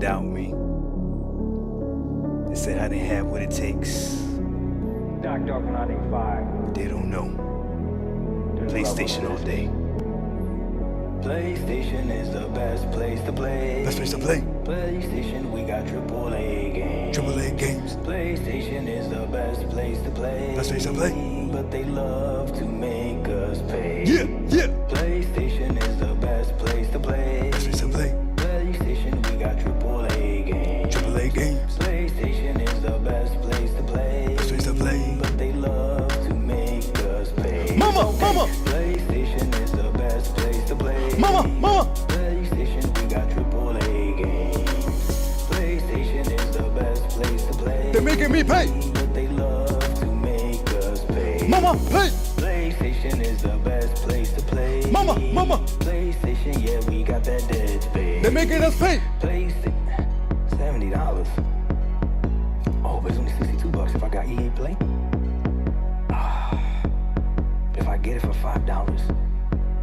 doubt me. They said I didn't have what it takes. Dark 985. They don't know. PlayStation all day. PlayStation is the best place to play. Best place to play. PlayStation, we got AAA games. AAA games. PlayStation is the best place to play. Best place to play. But they love to make us pay. Yeah, yeah. PlayStation is the best place to play. Best place to play. PlayStation, we got AAA games. AAA games. PlayStation is the best place to play. Best place to play. But they love to make us pay. Mama, mama. PlayStation is the best place to play. Mama, mama. PlayStation, we got AAA games. PlayStation is the best place to play. They're making me pay. But they love to make us pay. Mama, pay. PlayStation is the best place to play. Mama, mama. PlayStation, yeah, we got that dead space. They're making us pay. PlayStation, $70. Oh, but it's only $62 if I got EA Play. If I get it for $5,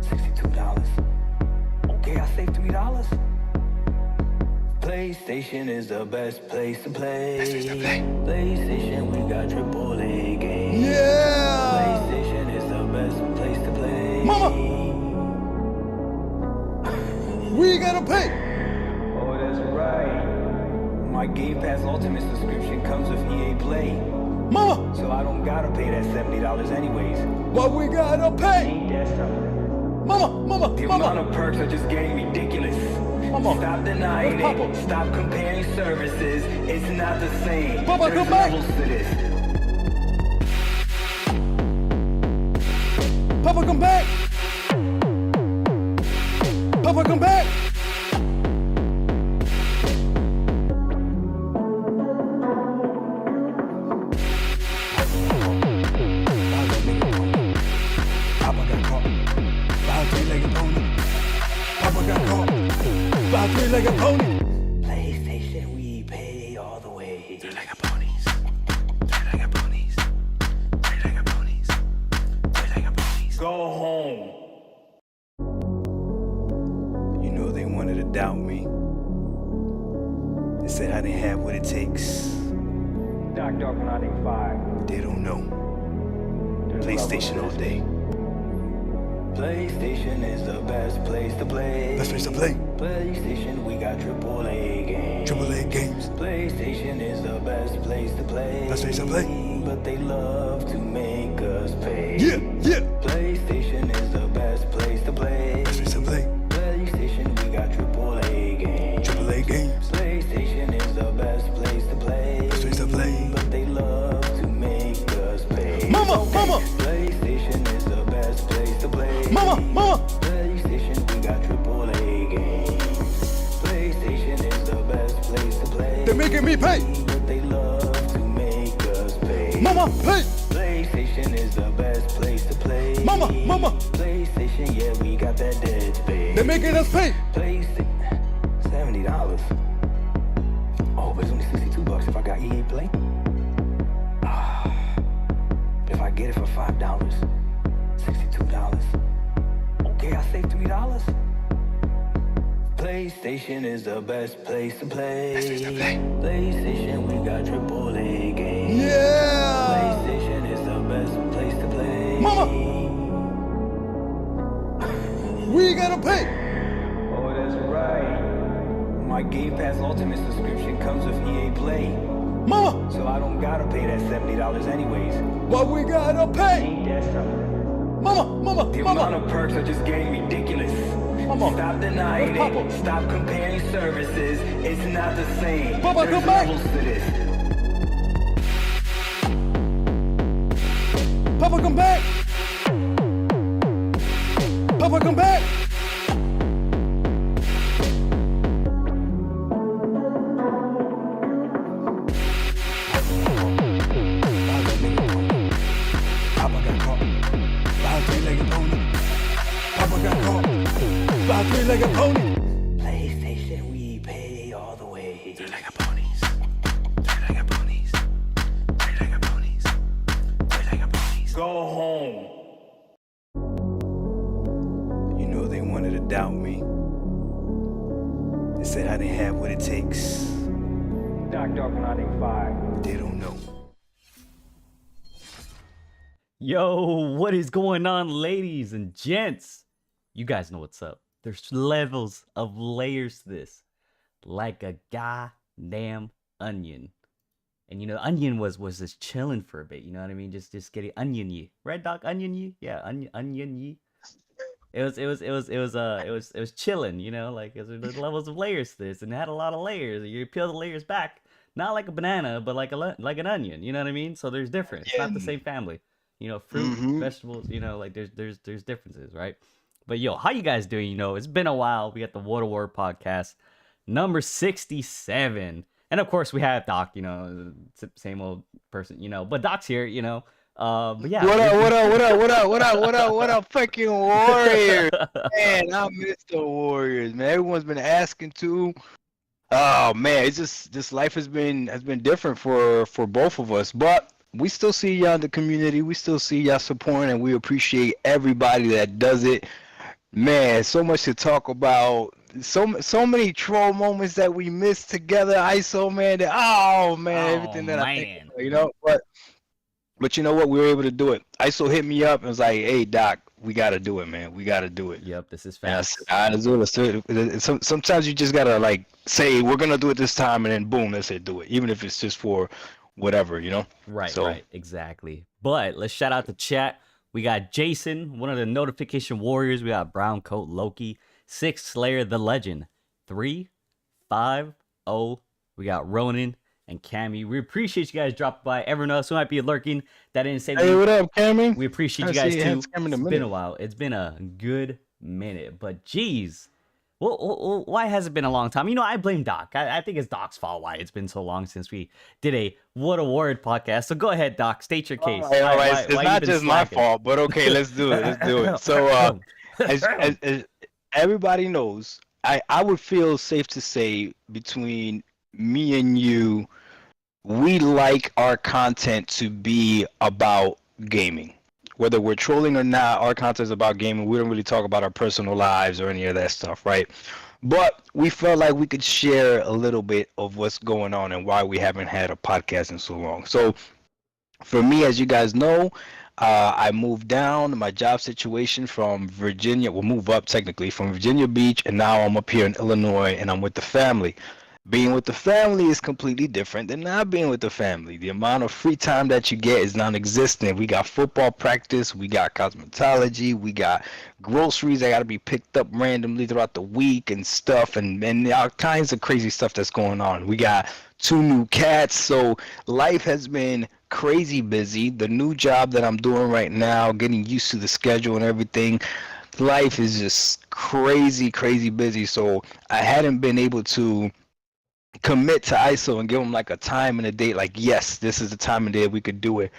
$62. Okay, I saved $3. PlayStation is the best place to play. Best place to play. PlayStation, we got AAA games. Yeah. PlayStation is the best place to play. Mama. We gotta pay. Oh, that's right. My Game Pass Ultimate subscription comes with EA Play. Mama. So I don't gotta pay that $70 anyways. But we gotta pay. Ain't that something? Mama, mama, The mama. amount of perks are just getting ridiculous. Mama. Stop denying Papa. it. Stop comparing services. It's not the same. Papa, There's come back. levels to this. Papa, come back. Papa, come back. Papa got caught by a three-legged pony. Papa got caught by a three-legged pony. PlayStation, we pay all the way. Three-legged ponies. Three-legged ponies. Three-legged ponies. Three-legged ponies. Go home. You know they wanted to doubt me. They said I didn't have what it takes. Dark 985. They don't know. PlayStation all day. PlayStation is the best place to play. Best place to play. PlayStation, we got AAA games. AAA games. PlayStation is the best place to play. Best place to play. But they love to make us pay. Yeah, yeah. PlayStation is the best place to play. Best place to play. PlayStation, we got AAA games. AAA games. PlayStation is the best place to play. Best place to play. But they love to make us pay. Mama, mama. PlayStation is the best place to play. Mama, mama. PlayStation, we got AAA games. PlayStation is the best place to play. They're making me pay. But they love to make us pay. Mama, pay. PlayStation is the best place to play. Mama, mama. PlayStation, yeah, we got that dead space. They're making us pay. PlayStation, $70. Oh, but it's only $62 if I got EA Play. If I get it for $5, $62. Okay, I saved $3. PlayStation is the best place to play. Best place to play. PlayStation, we got AAA games. Yeah. PlayStation is the best place to play. Mama. We gotta pay. Oh, that's right. My Game Pass Ultimate subscription comes with EA Play. Mama. So I don't gotta pay that $70 anyways. But we gotta pay. Ain't that something? Mama, mama, The mama. amount of perks are just getting ridiculous. Mama. Stop denying Papa. it. Stop comparing services. It's not the same. Papa, There's come back. levels to this. Papa, come back. Papa, come back. Papa got caught by a three-legged pony. Papa got caught by a three-legged pony. PlayStation, we pay all the way. Three-legged ponies. Three-legged ponies. Three-legged ponies. Three-legged ponies. Go home. You know they They said I didn't have what it takes. Doc Dog 185. They don't know. Yo, what is going on, ladies and gents? You guys know what's up. There's levels of layers to this. Like a goddamn onion. And you know, onion was just chilling for a bit, you know what I mean? Just getting onion-y. Right, Doc? Onion-y? Yeah, onion-y. It was chilling, you know, like there's levels of layers to this, and it had a lot of layers. You peel the layers back, not like a banana, but like an onion, you know what I mean? So there's difference. It's not the same family. You know, fruit, vegetables, you know, like there's differences, right? But yo, how you guys doing? You know, it's been a while. We got the Water War podcast, number 67. And of course we have Doc, you know, same old person, you know, but Doc's here, you know. But yeah. What up, fucking Warriors? Man, I miss the Warriors, man. Everyone's been asking to. Oh man, it's just this life has been different for both of us, but we still see y'all in the community. We still see y'all supporting, and we appreciate everybody that does it. Man, so much to talk about. So many troll moments that we missed together. ISO, man. Everything that I think about, you know. But you know what? We were able to do it. ISO hit me up and was like, "Hey, Doc, we got to do it, man. We got to do it." Yep, this is fast. Let's do it. Sometimes you just gotta like say we're gonna do it this time, and then boom, let's say do it, even if it's just for whatever, you know. Right, exactly. But let's shout out the chat. We got Jason, one of the notification warriors. We got Brown Coat Loki, Six Slayer the Legend, 350. We got Ronan and Cammy. We appreciate you guys dropping by. Everyone else who might be lurking that didn't say hey, what up, Cammy? We appreciate you guys too. It's been a while. It's been a good minute, but geez. Well, why has it been a long time? You know, I blame Doc. I think it's Doc's fault why it's been so long since we did a What a Word podcast. So go ahead, Doc. State your case. All right. It's not just my fault, but okay, let's do it. So, as everybody knows, I would feel safe to say between me and you, we like our content to be about gaming. Whether we're trolling or not, our content is about gaming. We don't really talk about our personal lives or any of that stuff, right? But we felt like we could share a little bit of what's going on and why we haven't had a podcast in so long. So for me, as you guys know, I moved down my job situation from Virginia, well, move up technically from Virginia Beach, and now I'm up here in Illinois, and I'm with the family. Being with the family is completely different than not being with the family. The amount of free time that you get is non-existent. We got football practice, we got cosmetology, we got groceries that got to be picked up randomly throughout the week and stuff, and all kinds of crazy stuff that's going on. We got 2 new cats, so life has been crazy busy. The new job that I'm doing right now, getting used to the schedule and everything, life is just crazy busy. So I hadn't been able to commit to ISO and give them like a time and a date, like yes, this is the time and day we could do it,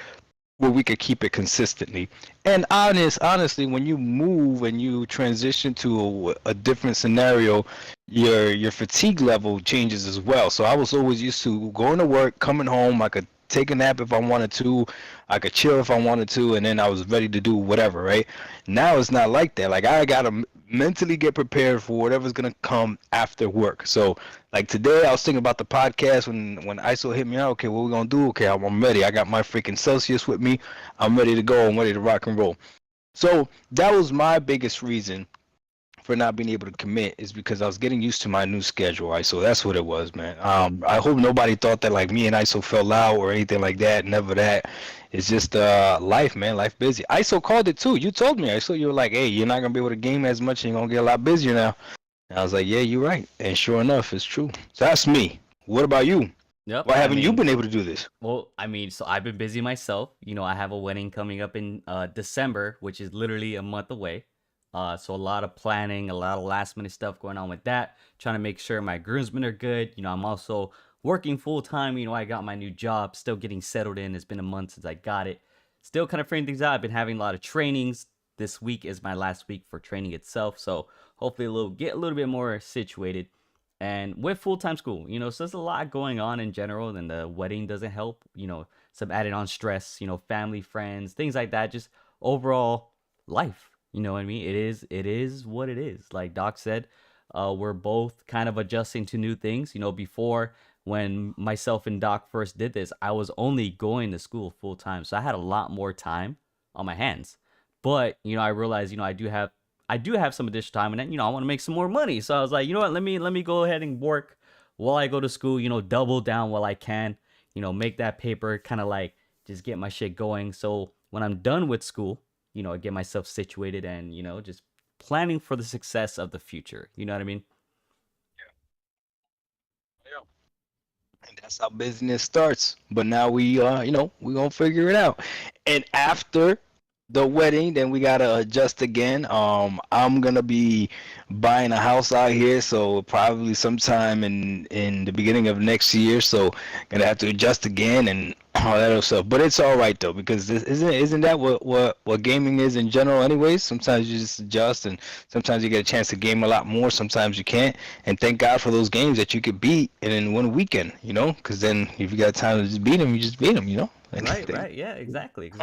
where we could keep it consistently. And honestly, when you move and you transition to a different scenario, your fatigue level changes as well. So I was always used to going to work, coming home, I could take a nap if I wanted to, I could chill if I wanted to, and then I was ready to do whatever, right? Now it's not like that. Like I gotta mentally get prepared for whatever's gonna come after work. So like today I was thinking about the podcast when ISO hit me out. Okay, what we gonna do? Okay, I'm ready. I got my freaking Celsius with me. I'm ready to go. I'm ready to rock and roll. So that was my biggest reason for not being able to commit, is because I was getting used to my new schedule. ISO, that's what it was, man. I hope nobody thought that like me and ISO fell out or anything like that. Never that. It's just life, man. Life busy. ISO called it too. You told me, ISO, you were like, hey, you're not gonna be able to game as much, and you're gonna get a lot busier now. And I was like, yeah, you're right. And sure enough, it's true. So that's me. What about you? Yep. Why haven't you been able to do this? Well, I mean, so I've been busy myself. You know, I have a wedding coming up in December, which is literally a month away. So a lot of planning, a lot of last minute stuff going on with that, trying to make sure my groomsmen are good. You know, I'm also working full time. You know, I got my new job, still getting settled in. It's been a month since I got it. Still kind of figuring things out. I've been having a lot of trainings. This week is my last week for training itself. So hopefully get a little bit more situated. And with full-time school, you know, so there's a lot going on in general, and the wedding doesn't help, you know, some added on stress, you know, family, friends, things like that, just overall life, you know what I mean? It is what it is. Like Doc said, We're both kind of adjusting to new things. Before, when myself and Doc first did this, I was only going to school full time, so I had a lot more time on my hands. But I realized I do have some additional time, and then I want to make some more money. So I was like, what, let me go ahead and work while I go to school. Double down while I can. Make that paper, kind of like just get my shit going. So when I'm done with school, I get myself situated and just planning for the success of the future. You know what I mean? Yeah. And that's how business starts. But now we gonna figure it out. And after the wedding, then we gotta adjust again. I'm gonna be buying a house out here, so probably sometime in the beginning of next year. So gonna have to adjust again and all that other stuff. But it's all right though, because isn't that what gaming is in general anyways? Sometimes you just adjust, and sometimes you get a chance to game a lot more. Sometimes you can't. And thank God for those games that you could beat in one weekend. Because then if you got time to just beat them, you just beat them. Right, yeah, exactly.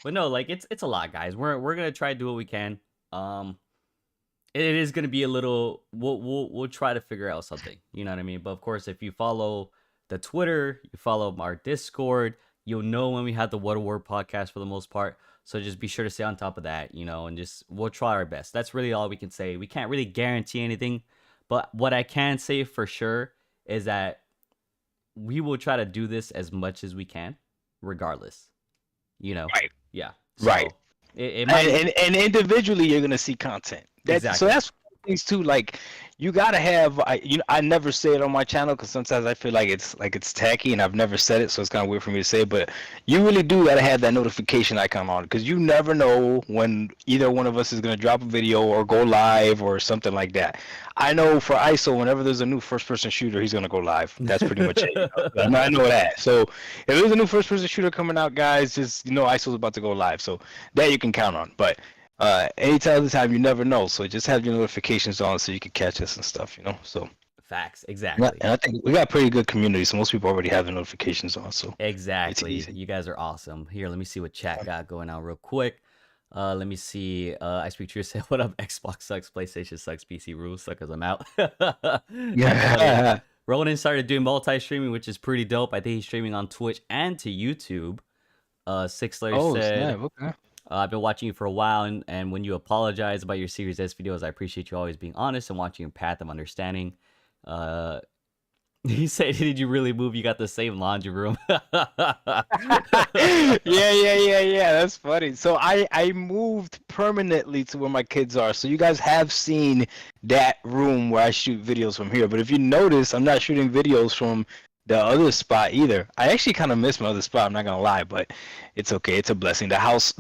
But no, like it's a lot, guys. We're gonna try to do what we can. It is gonna be a little. We'll try to figure out something. You know what I mean? But of course, if you follow the Twitter, you follow our Discord, you'll know when we have the What a Word podcast for the most part. So just be sure to stay on top of that, and just we'll try our best. That's really all we can say. We can't really guarantee anything, but what I can say for sure is that we will try to do this as much as we can, regardless. Right. Yeah. Right. It might... and individually you're gonna see content. Exactly. So that's things too. Like you gotta have. I never say it on my channel because sometimes I feel like it's tacky, and I've never said it, so it's kind of weird for me to say. But you really do gotta have that notification icon on, because you never know when either one of us is gonna drop a video or go live or something like that. I know for ISO, whenever there's a new first-person shooter, he's gonna go live. That's pretty much it. I know that. So if there's a new first-person shooter coming out, guys, just ISO's about to go live. So that you can count on. But any other time, you never know. So just have your notifications on so you can catch us and stuff. So facts, exactly. And I think we got a pretty good community, so most people already have the notifications on. So exactly, you guys are awesome. Here, let me see what chat got going on real quick. Let me see. I speak true. Say what up? Xbox sucks. PlayStation sucks. PC rules. Suckers, I'm out. Yeah. Ronan started doing multi-streaming, which is pretty dope. I think he's streaming on Twitch and to YouTube. Sixler said, snap. Okay. I've been watching you for a while, and when you apologize about your Series S videos, I appreciate you always being honest and watching your path of understanding. He said, did you really move? You got the same laundry room. Yeah. That's funny. So I moved permanently to where my kids are. So you guys have seen that room where I shoot videos from here. But if you notice, I'm not shooting videos from the other spot either. I actually kind of miss my other spot, I'm not gonna lie, but it's okay. It's a blessing. The house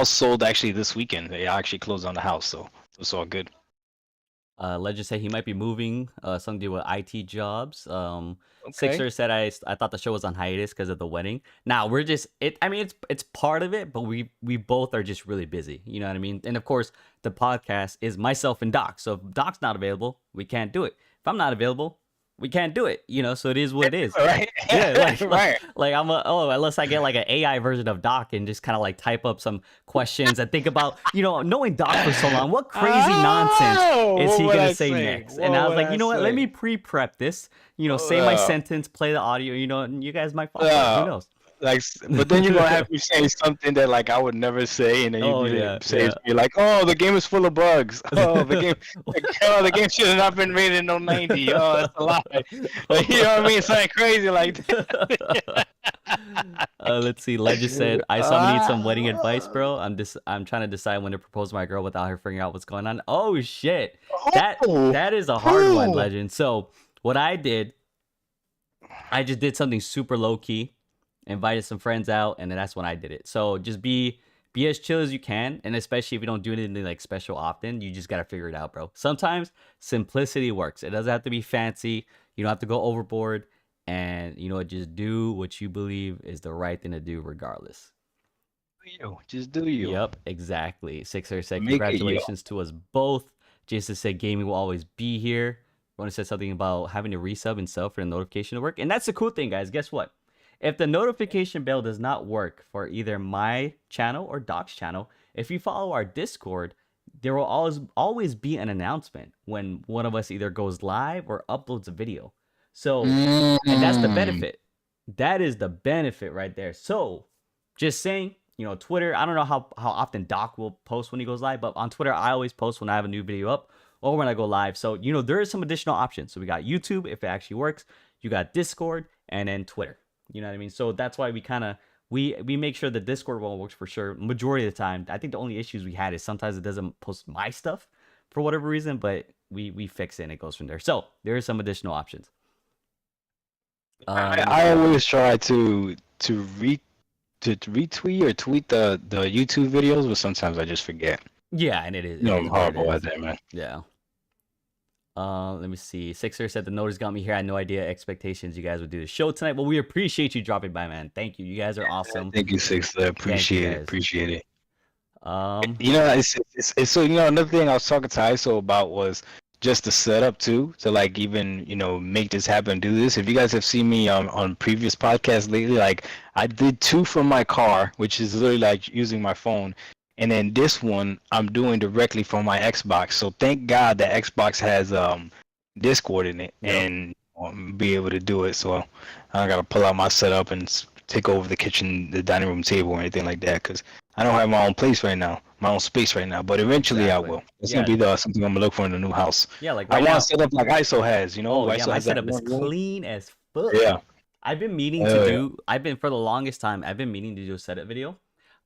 sold actually this weekend. They actually closed on the house, so it's all good. Legend said he might be moving. Something to do with IT jobs. Okay. Sixer said I thought the show was on hiatus because of the wedding. Now we're just I mean it's part of it, but we both are just really busy. You know what I mean? And of course the podcast is myself and Doc. So if Doc's not available, we can't do it. If I'm not available, we can't do it, so it is what it is. Right. Yeah, Right. Like unless I get like an AI version of Doc and just kind of like type up some questions and think about, knowing Doc for so long, what crazy nonsense is he gonna say next? And I was like, you know what? Let me pre-prep this, say my sentence, play the audio, and you guys might fall for it. Who knows? But then you're gonna have me say something that like I would never say, and then you're like, "Oh, the game is full of bugs. Oh, the game should have not been rated no 90. Oh, that's a lie." Like, you know what I mean? It's like crazy like that. Let's see. Legend said, "I need some wedding advice, bro. I'm trying to decide when to propose to my girl without her figuring out what's going on." Oh shit, that is a hard one, Legend. So what I did, I just did something super low key. Invited some friends out, and then that's when I did it. So just be as chill as you can, and especially if you don't do anything like special often, you just gotta figure it out, bro. Sometimes simplicity works. It doesn't have to be fancy. You don't have to go overboard, and just do what you believe is the right thing to do, regardless. Just do you. Yep, exactly. Sixer said, congratulations to us both. Jason said, gaming will always be here. Rona said something about having to resub and sub for the notification to work, and that's the cool thing, guys. Guess what? If the notification bell does not work for either my channel or Doc's channel, if you follow our Discord, there will always be an announcement when one of us either goes live or uploads a video. So, and that's the benefit. That is the benefit right there. So, just saying, Twitter, I don't know how often Doc will post when he goes live, but on Twitter, I always post when I have a new video up or when I go live. So, there is some additional options. So, we got YouTube, if it actually works. You got Discord, and then Twitter. You know what I mean? So, that's why we kind of, we make sure the Discord one works for sure. Majority of the time, I think the only issues we had is sometimes it doesn't post my stuff for whatever reason, but we fix it and it goes from there. So, there are some additional options. I always try to retweet or tweet the YouTube videos, but sometimes I just forget. Yeah, and it is. I'm horrible at that, man. Yeah. Let me see. Sixer said the notice got me here. I had no idea expectations you guys would do the show tonight. Well, we appreciate you dropping by, man. Thank you. You guys are awesome. Thank you, Sixer. Appreciate it. It's so another thing I was talking to ISO about was just the setup too, to like even make this happen, do this. If you guys have seen me on previous podcasts lately, like I did 2 from my car, which is literally like using my phone, and then this one I'm doing directly from my Xbox. So thank God that Xbox has Discord in it, and be able to do it. So I don't gotta pull out my setup and take over the kitchen, the dining room table, or anything like that, because I don't have my own place right now, my own space right now. But eventually I will. It's gonna be something I'm gonna look for in the new house. Yeah, like I want to set up like ISO has, ISO my setup is clean as fuck. Yeah. I've been meaning to do. For the longest time, I've been meaning to do a setup video.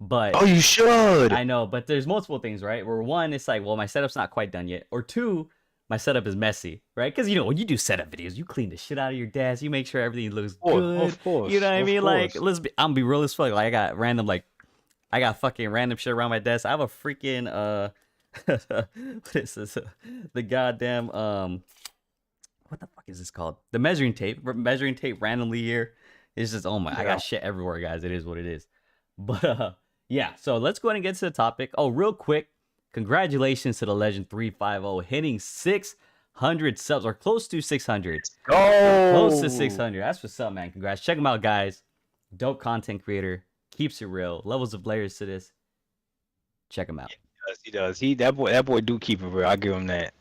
But you should. I know, but there's multiple things, right? Where one, it's like, well, my setup's not quite done yet, or two, my setup is messy, right? Because when you do setup videos, you clean the shit out of your desk, you make sure everything looks good. Of course. You know what I mean? Like, I'm gonna be real as fuck. Like, I got fucking random shit around my desk. I have a freaking what is this? The goddamn what the fuck is this called? The measuring tape randomly here. It's just I got shit everywhere, guys. It is what it is. But yeah, so let's go ahead and get to the topic. Oh, real quick, congratulations to the Legend 350 hitting 600 subs, or close to 600. Close to 600. That's what's up, man. Congrats. Check him out, guys. Dope content creator. Keeps it real. Levels of layers to this. Check him out. He does. That boy do keep it real. I give him that.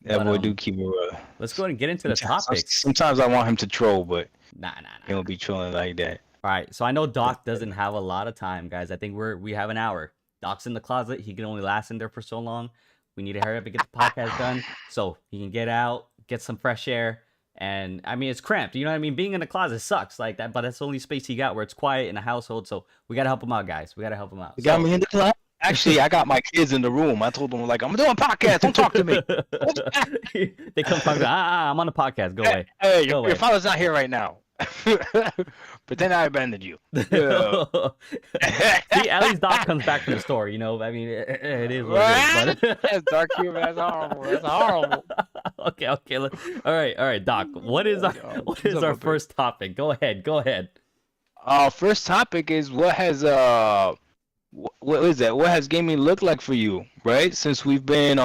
That boy do keep it real. Let's go ahead and get into the topics. Sometimes I want him to troll, but nah. He won't be trolling like that. All right, so I know Doc doesn't have a lot of time, guys. I think we have an hour. Doc's in the closet. He can only last in there for so long. We need to hurry up and get the podcast done so he can get out, get some fresh air. And I mean, it's cramped. You know what I mean? Being in the closet sucks like that, but that's the only space he got where it's quiet in a household. So we got to help him out, guys. We got to help him out. You got me in the closet? Actually, I got my kids in the room. I told them, like, I'm doing a podcast. Don't talk to me. They come talk to me. I'm on the podcast. Go away. Hey, your father's not here right now. Pretend I abandoned you. Yeah. See, at least Doc comes back from the store. I mean, it is what it is. That's dark humor. That's horrible. That's horrible. Okay. All right, Doc. What is our first topic? Go ahead. First topic is what is that? What has gaming looked like for you, right? Since we've been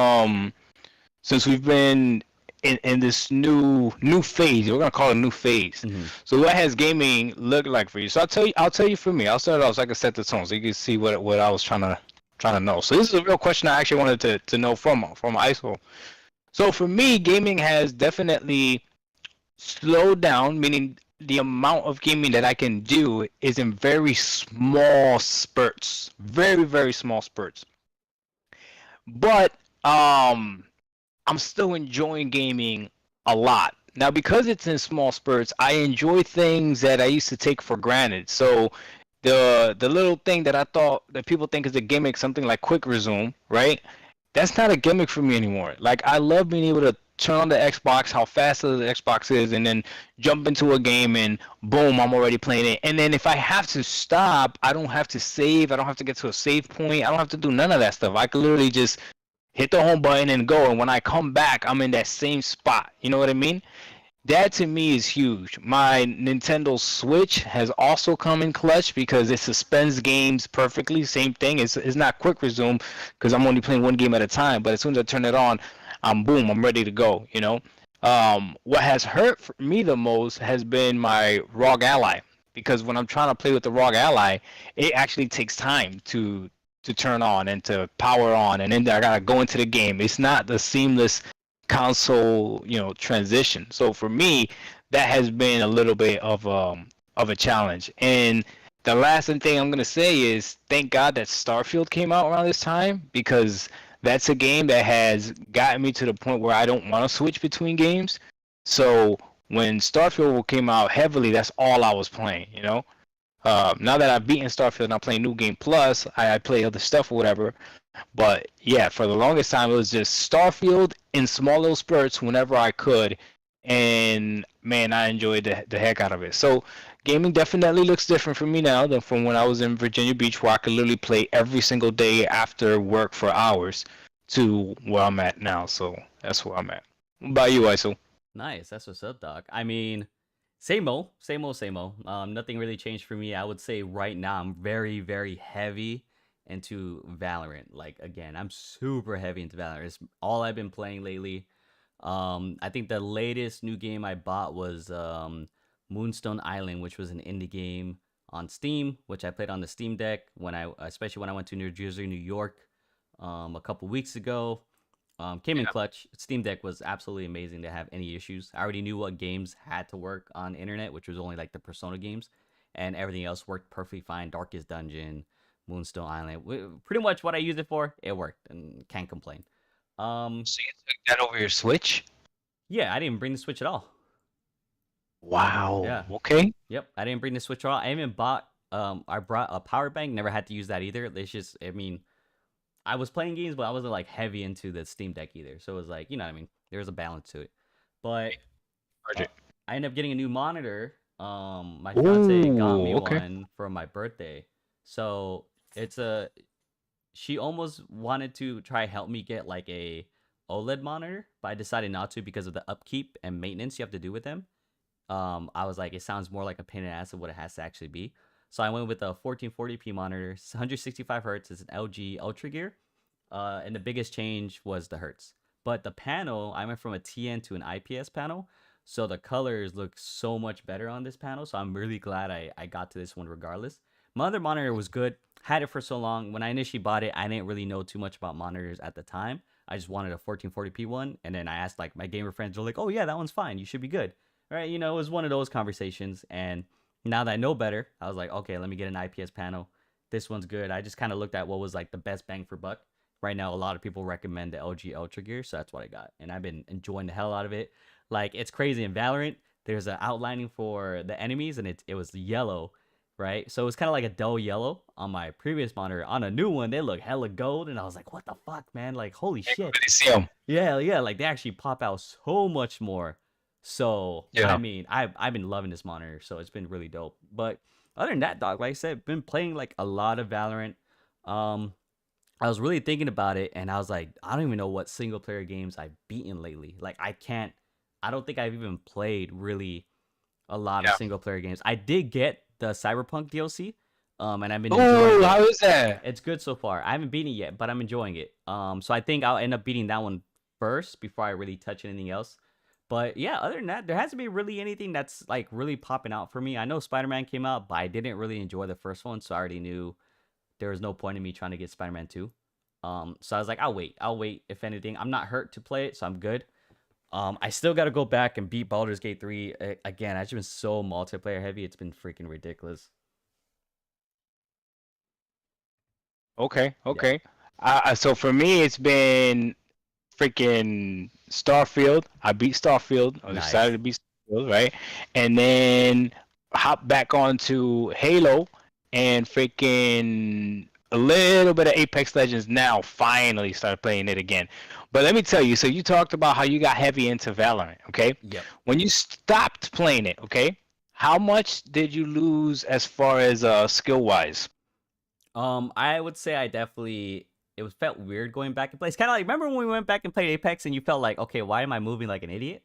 in this new phase. We're gonna call it a new phase. Mm-hmm. So what has gaming looked like for you? So I'll tell you for me. I'll start off so I can set the tone so you can see what I was trying to know. So this is a real question I actually wanted to know from ISO. So for me, gaming has definitely slowed down, meaning the amount of gaming that I can do is in very small spurts, very, very small spurts. But I'm still enjoying gaming a lot. Now, because it's in small spurts, I enjoy things that I used to take for granted. So the little thing that I thought that people think is a gimmick, something like quick resume, right? That's not a gimmick for me anymore. Like, I love being able to turn on the Xbox, how fast the Xbox is, and then jump into a game and boom, I'm already playing it. And then if I have to stop, I don't have to save. I don't have to get to a save point. I don't have to do none of that stuff. I can literally just hit the home button and go. And when I come back, I'm in that same spot. You know what I mean? That to me is huge. My Nintendo Switch has also come in clutch because it suspends games perfectly. Same thing. It's not quick resume because I'm only playing one game at a time. But as soon as I turn it on, I'm ready to go. You know, what has hurt for me the most has been my ROG Ally, because when I'm trying to play with the ROG Ally, it actually takes time to to turn on and to power on, and then I gotta go into the game. It's not the seamless console, transition. So for me, that has been a little bit of a challenge. And the last thing I'm gonna say is thank God that Starfield came out around this time, because that's a game that has gotten me to the point where I don't want to switch between games. So when Starfield came out heavily, that's all I was playing, Now that I've beaten Starfield and I'm playing New Game Plus, I play other stuff or whatever. But yeah, for the longest time, it was just Starfield in small little spurts whenever I could. And man, I enjoyed the heck out of it. So gaming definitely looks different for me now than from when I was in Virginia Beach, where I could literally play every single day after work for hours, to where I'm at now. So that's where I'm at. What about you, Iso? Nice. That's what's up, Doc. I mean, same old, same old, same old. Nothing really changed for me. I would say right now I'm very, very heavy into Valorant. Like, again, I'm super heavy into Valorant. It's all I've been playing lately. I think the latest new game I bought was Moonstone Island, which was an indie game on Steam, which I played on the Steam Deck especially when I went to New Jersey, New York, a couple weeks ago. Came in clutch. Steam Deck was absolutely amazing to have any issues. I already knew what games had to work on internet, which was only like the Persona games, and everything else worked perfectly fine. Darkest Dungeon, Moonstone Island, pretty much what I used it for, it worked, and can't complain. So you took that over your Switch? Yeah, I didn't bring the Switch at all. Wow. Yeah. Okay. Yep, I didn't bring the Switch at all. I even bought I brought a power bank. Never had to use that either. It's just, I mean, I was playing games, but I wasn't like heavy into the Steam Deck either. So it was like, you know what I mean? There was a balance to it. But I ended up getting a new monitor. My fiance got me one for my birthday. So she almost wanted to try help me get like a OLED monitor, but I decided not to because of the upkeep and maintenance you have to do with them. I was like, it sounds more like a pain in the ass of what it has to actually be. So I went with a 1440p monitor, 165 hertz. It's an LG Ultra Gear. And the biggest change was the hertz. But the panel, I went from a TN to an IPS panel. So the colors look so much better on this panel. So I'm really glad I got to this one regardless. My other monitor was good. Had it for so long. When I initially bought it, I didn't really know too much about monitors at the time. I just wanted a 1440p one. And then I asked like my gamer friends, they're like, oh yeah, that one's fine. You should be good. All right, it was one of those conversations. And now that I know better, I was like, okay, let me get an IPS panel. This one's good. I just kind of looked at what was like the best bang for buck. Right now, a lot of people recommend the LG Ultra Gear, so that's what I got. And I've been enjoying the hell out of it. Like, it's crazy. In Valorant, there's an outlining for the enemies, and it was yellow, right? So it was kind of like a dull yellow on my previous monitor. On a new one, they look hella gold, and I was like, what the fuck, man? Like, holy shit. Really see them. Yeah, like, they actually pop out so much more. So, yeah. I mean, I've been loving this monitor, so it's been really dope. But other than that, dog, like I said, been playing, like, a lot of Valorant. I was really thinking about it, and I was like, I don't even know what single-player games I've beaten lately. Like, I don't think I've even played, really, a lot of single-player games. I did get the Cyberpunk DLC, and I've been enjoying it. How is that? It's good so far. I haven't beaten it yet, but I'm enjoying it. So I think I'll end up beating that one first before I really touch anything else. But yeah, other than that, there hasn't been really anything that's like really popping out for me. I know Spider-Man came out, but I didn't really enjoy the first one, so I already knew there was no point in me trying to get Spider-Man 2. So I was like, I'll wait. If anything, I'm not hurt to play it, so I'm good. I still got to go back and beat Baldur's Gate 3 again. I've just been so multiplayer heavy. It's been freaking ridiculous. Okay. So for me, it's been freaking Starfield. I beat Starfield. I decided to beat Starfield, right? And then hop back onto Halo and freaking a little bit of Apex Legends now. Finally started playing it again. But let me tell you, so you talked about how you got heavy into Valorant, okay? Yep. When you stopped playing it, okay, how much did you lose as far as skill-wise? I would say it felt weird going back and play. It's kind of like, remember when we went back and played Apex and you felt like, okay, why am I moving like an idiot?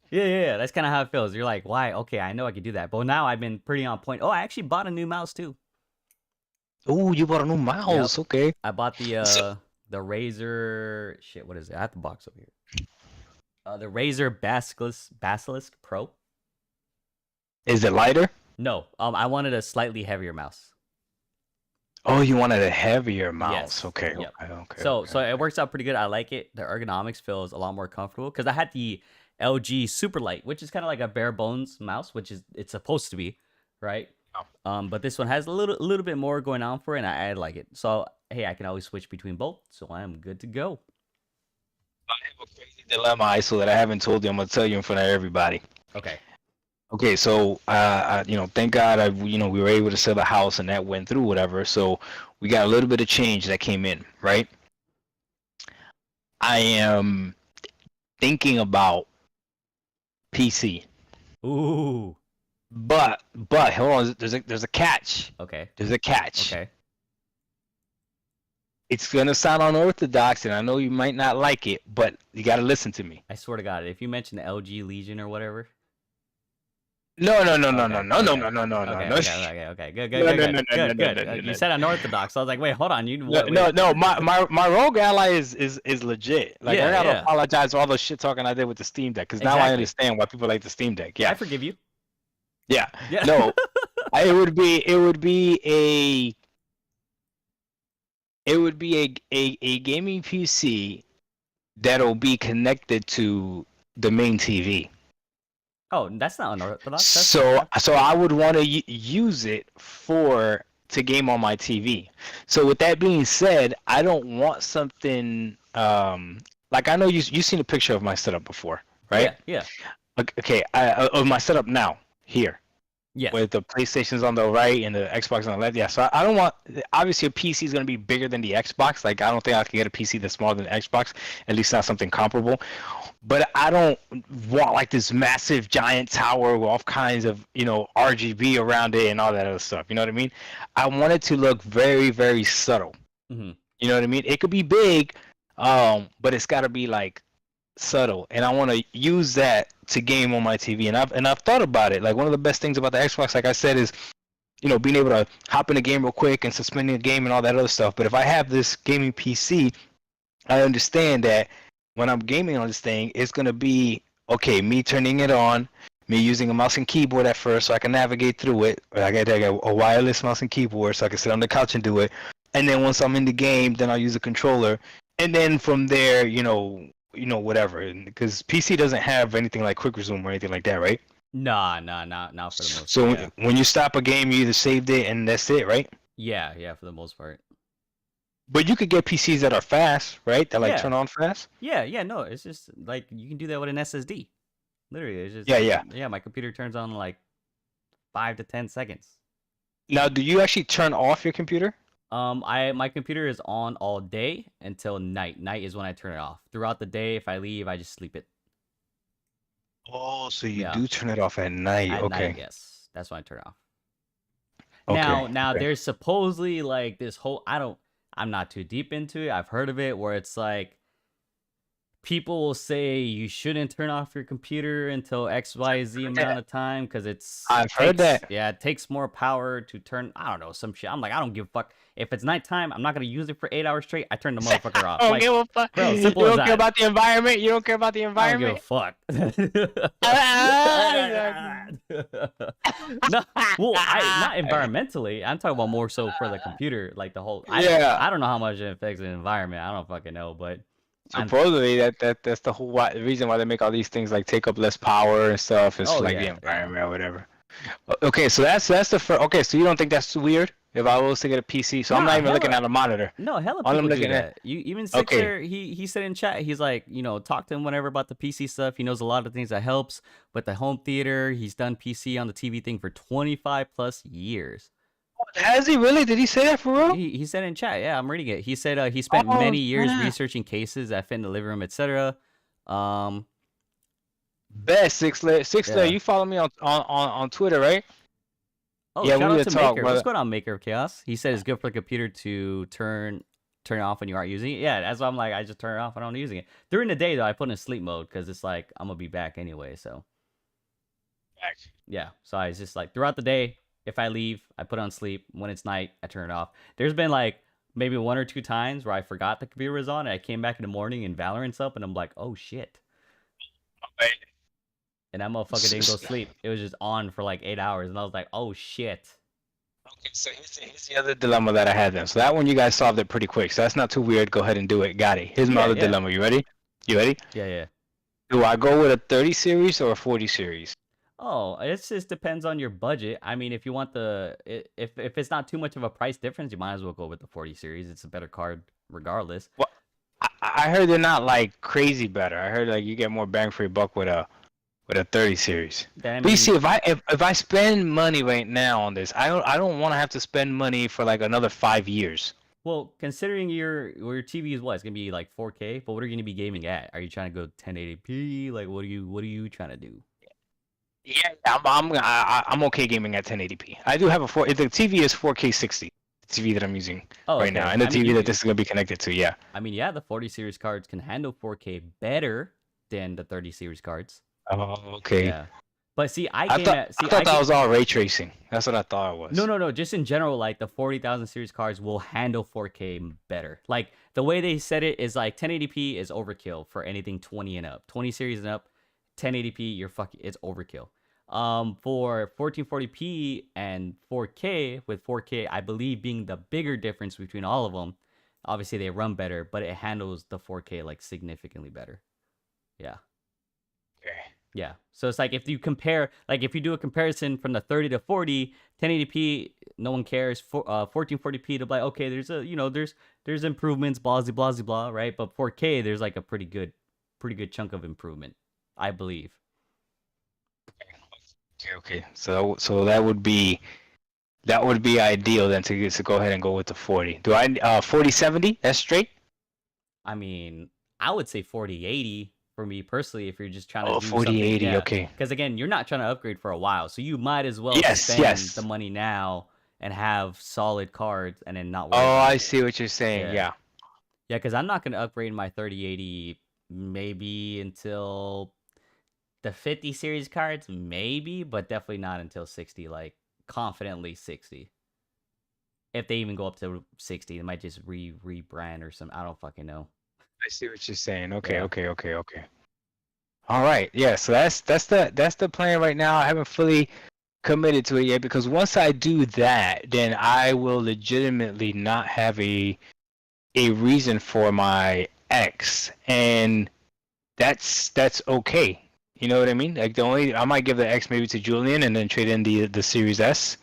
Yeah. That's kind of how it feels. You're like, why? Okay, I know I could do that. But now I've been pretty on point. Oh, I actually bought a new mouse too. Oh, you bought a new mouse. Yep. Okay. I bought the Razer. Shit, what is it? I have the box over here. The Razer Basilisk Pro. Is it lighter? No. I wanted a slightly heavier mouse. Oh, you wanted a heavier mouse. Yes. Okay, Yep. okay. So it works out pretty good. I like it. The ergonomics feels a lot more comfortable because I had the LG Superlight, which is kind of like a bare bones mouse, which is it's supposed to be, right? But this one has a little bit more going on for it, and I like it. So hey, I can always switch between both, so I am good to go. I have a crazy dilemma, ISO, that I haven't told you. I'm gonna tell you in front of everybody. Okay. Okay, so thank God we were able to sell the house and that went through, whatever. So we got a little bit of change that came in, right? I am thinking about PC, Ooh. but hold on, there's a catch. Okay. There's a catch. Okay. It's gonna sound unorthodox, and I know you might not like it, but you gotta listen to me. I swear to God, if you mention the LG Legion or whatever. No. Okay. No. Okay. Good. You said unorthodox. I was like, wait, hold on. No. My rogue ally is legit. Like, I gotta Yeah. apologize for all the shit talking I did with the Steam Deck, because now I understand why people like the Steam Deck. Yeah, I forgive you. yeah. Yeah. No, it would be a gaming PC that'll be connected to the main TV. Oh, that's not unorthodox. So I would want to use it to game on my TV. So with that being said, I don't want something like, I know you've seen a picture of my setup before, right? Yeah. Okay, of my setup now here. Yes. With the PlayStation's on the right and the Xbox on the left. Yeah, so I don't want, obviously a PC is going to be bigger than the Xbox. Like, I don't think I can get a PC that's smaller than the Xbox, at least not something comparable. But I don't want like this massive giant tower with all kinds of, RGB around it and all that other stuff. You know what I mean? I want it to look very, very subtle. Mm-hmm. You know what I mean? It could be big, but it's got to be like subtle, and I want to use that to game on my TV. And I've thought about it. Like, one of the best things about the Xbox, like I said, is being able to hop in a game real quick and suspending a game and all that other stuff. But if I have this gaming PC, I understand that when I'm gaming on this thing, it's gonna be okay. Me turning it on, me using a mouse and keyboard at first so I can navigate through it. Or I got a wireless mouse and keyboard so I can sit on the couch and do it. And then once I'm in the game, then I'll use a controller. And then from there, whatever. Because PC doesn't have anything like quick resume or anything like that, right? Nah, not for the most So part. when you stop a game, you either saved it and that's it, right? Yeah, for the most part. But you could get PCs that are fast, right? That turn on fast. Yeah, no, it's just like you can do that with an SSD. Literally, it's just Yeah, my computer turns on in like 5 to 10 seconds. Now, do you actually turn off your computer? My computer is on all day until night. Night is when I turn it off. Throughout the day, if I leave, I just sleep it. Oh, so you do turn it off at night? At okay. night, yes, that's when I turn it off. Okay. Now there's supposedly like this whole I'm not too deep into it. I've heard of it where it's like people will say you shouldn't turn off your computer until XYZ amount of time because I've heard that. Yeah, it takes more power to turn. I don't know, some shit. I'm like, I don't give a fuck. If it's nighttime, I'm not gonna use it for 8 hours straight. I turn the motherfucker off. I don't give a fuck. Bro, You simple as don't that. care about the environment. You don't care about the I don't environment. give a fuck. No, well, not environmentally. I'm talking about more so for the computer, like the whole. I don't know how much it affects the environment. I don't fucking know, but supposedly that's the whole reason why they make all these things like take up less power and stuff. It's the environment or whatever. Okay, so that's the first. Okay, so you don't think that's weird? If I was to get a PC, so I'm not even looking at a monitor. No, hella All people I'm do looking that. You even Sixer, he said in chat, he's like, talk to him whenever about the PC stuff. He knows a lot of things that helps. But the home theater, he's done PC on the TV thing for 25 plus years. Has he really? Did he say that for real? He said in chat, yeah, I'm reading it. He said he spent many years researching cases that fit in the living room, etc. Best Sixler, you follow me on Twitter, right? Oh, yeah, shout out to Maker. What's going on, Maker of Chaos? He said it's good for the computer to turn it off when you aren't using it. Yeah, that's why I'm like, I just turn it off when I'm not using it. During the day, though, I put it in sleep mode because it's like, I'm going to be back anyway, so. Yeah, so I just like, throughout the day, if I leave, I put it on sleep. When it's night, I turn it off. There's been like, maybe 1 or 2 times where I forgot the computer was on, and I came back in the morning and Valorant's up, and I'm like, oh, shit. And that motherfucker didn't go sleep. It was just on for like 8 hours, and I was like, "Oh shit." So here's the other dilemma that I had then. So that one you guys solved it pretty quick. So that's not too weird. Go ahead and do it. Got it. Here's my other dilemma. You ready? You ready? Yeah. Do I go with a 30 series or a 40 series? Oh, it just depends on your budget. I mean, if you want if it's not too much of a price difference, you might as well go with the 40 series. It's a better card regardless. Well, I heard they're not like crazy better. I heard like you get more bang for your buck with a 30 series. But you see, if I spend money right now on this, I don't want to have to spend money for like another 5 years. Well, considering your TV is what, it's gonna be like 4K, but what are you gonna be gaming at? Are you trying to go 1080p? Like, what are you trying to do? Yeah, I'm okay gaming at 1080p. I do have the TV is 4K 60. The TV that I'm using right now, and the TV that this is gonna be connected to. Yeah. I mean, yeah, the 40 series cards can handle 4K better than the 30 series cards. Oh, okay. Yeah. But see, I thought that was all ray tracing. That's what I thought it was. No. Just in general, like the 40,000 series cards will handle 4K better. Like the way they said it is like 1080p is overkill for anything 20 and up. 20 series and up, 1080p, it's overkill. For 1440p and 4K, with 4K, I believe being the bigger difference between all of them, obviously they run better, but it handles the 4K like significantly better. Yeah. Okay. Yeah. So it's like if you do a comparison from the 30 to 40, 1080p, no one cares. 1440p to be like, okay, there's improvements, blah blah blah, right? But 4K, there's like a pretty good chunk of improvement, I believe. Okay. So that would be ideal then to go ahead and go with the 40. Do I 4070? That's straight. I mean, I would say 4080. For me personally, if you're just trying to do 4080, okay. Because again, you're not trying to upgrade for a while, so you might as well spend the money now and have solid cards and then not worry I see what you're saying. Yeah, because I'm not going to upgrade my 3080 maybe until the 50 series cards, maybe, but definitely not until 60, like confidently 60. If they even go up to 60, they might just rebrand or something. I don't fucking know. I see what you're saying. Okay. All right. Yeah. So that's the plan right now. I haven't fully committed to it yet because once I do that, then I will legitimately not have a reason for my X, and that's okay. You know what I mean? Like I might give the X maybe to Julian and then trade in the Series S.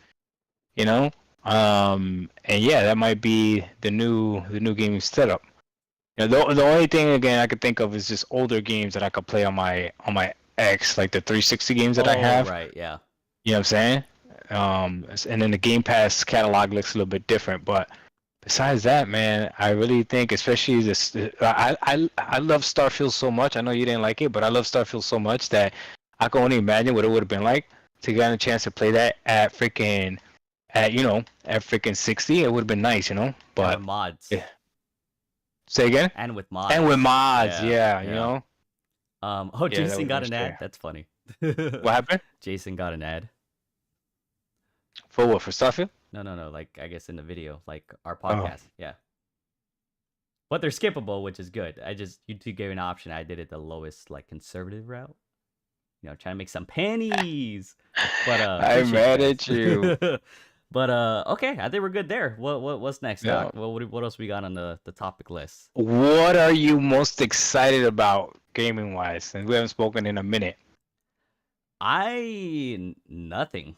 You know. And yeah, that might be the new gaming setup. You know, the only thing again I could think of is just older games that I could play on my X, like the 360 games that I have. Right, yeah. You know what I'm saying? And then the Game Pass catalog looks a little bit different, but besides that, man, I really think, especially this, I love Starfield so much. I know you didn't like it, but I love Starfield so much that I can only imagine what it would have been like to get a chance to play that at freaking 60. It would have been nice, you know. But mods. Yeah. Say again? And with mods. Yeah. You know. Jason got an ad. That's funny. What happened? Jason got an ad. For what? For Starfield? No. Like I guess in the video, like our podcast. Oh. Yeah. But they're skippable, which is good. YouTube gave an option. I did it the lowest, like conservative route. You know, trying to make some pennies. But I'm mad at you. But okay, I think we're good there. What's next, Doc? What else we got on the topic list? What are you most excited about gaming wise? And we haven't spoken in a minute. Nothing.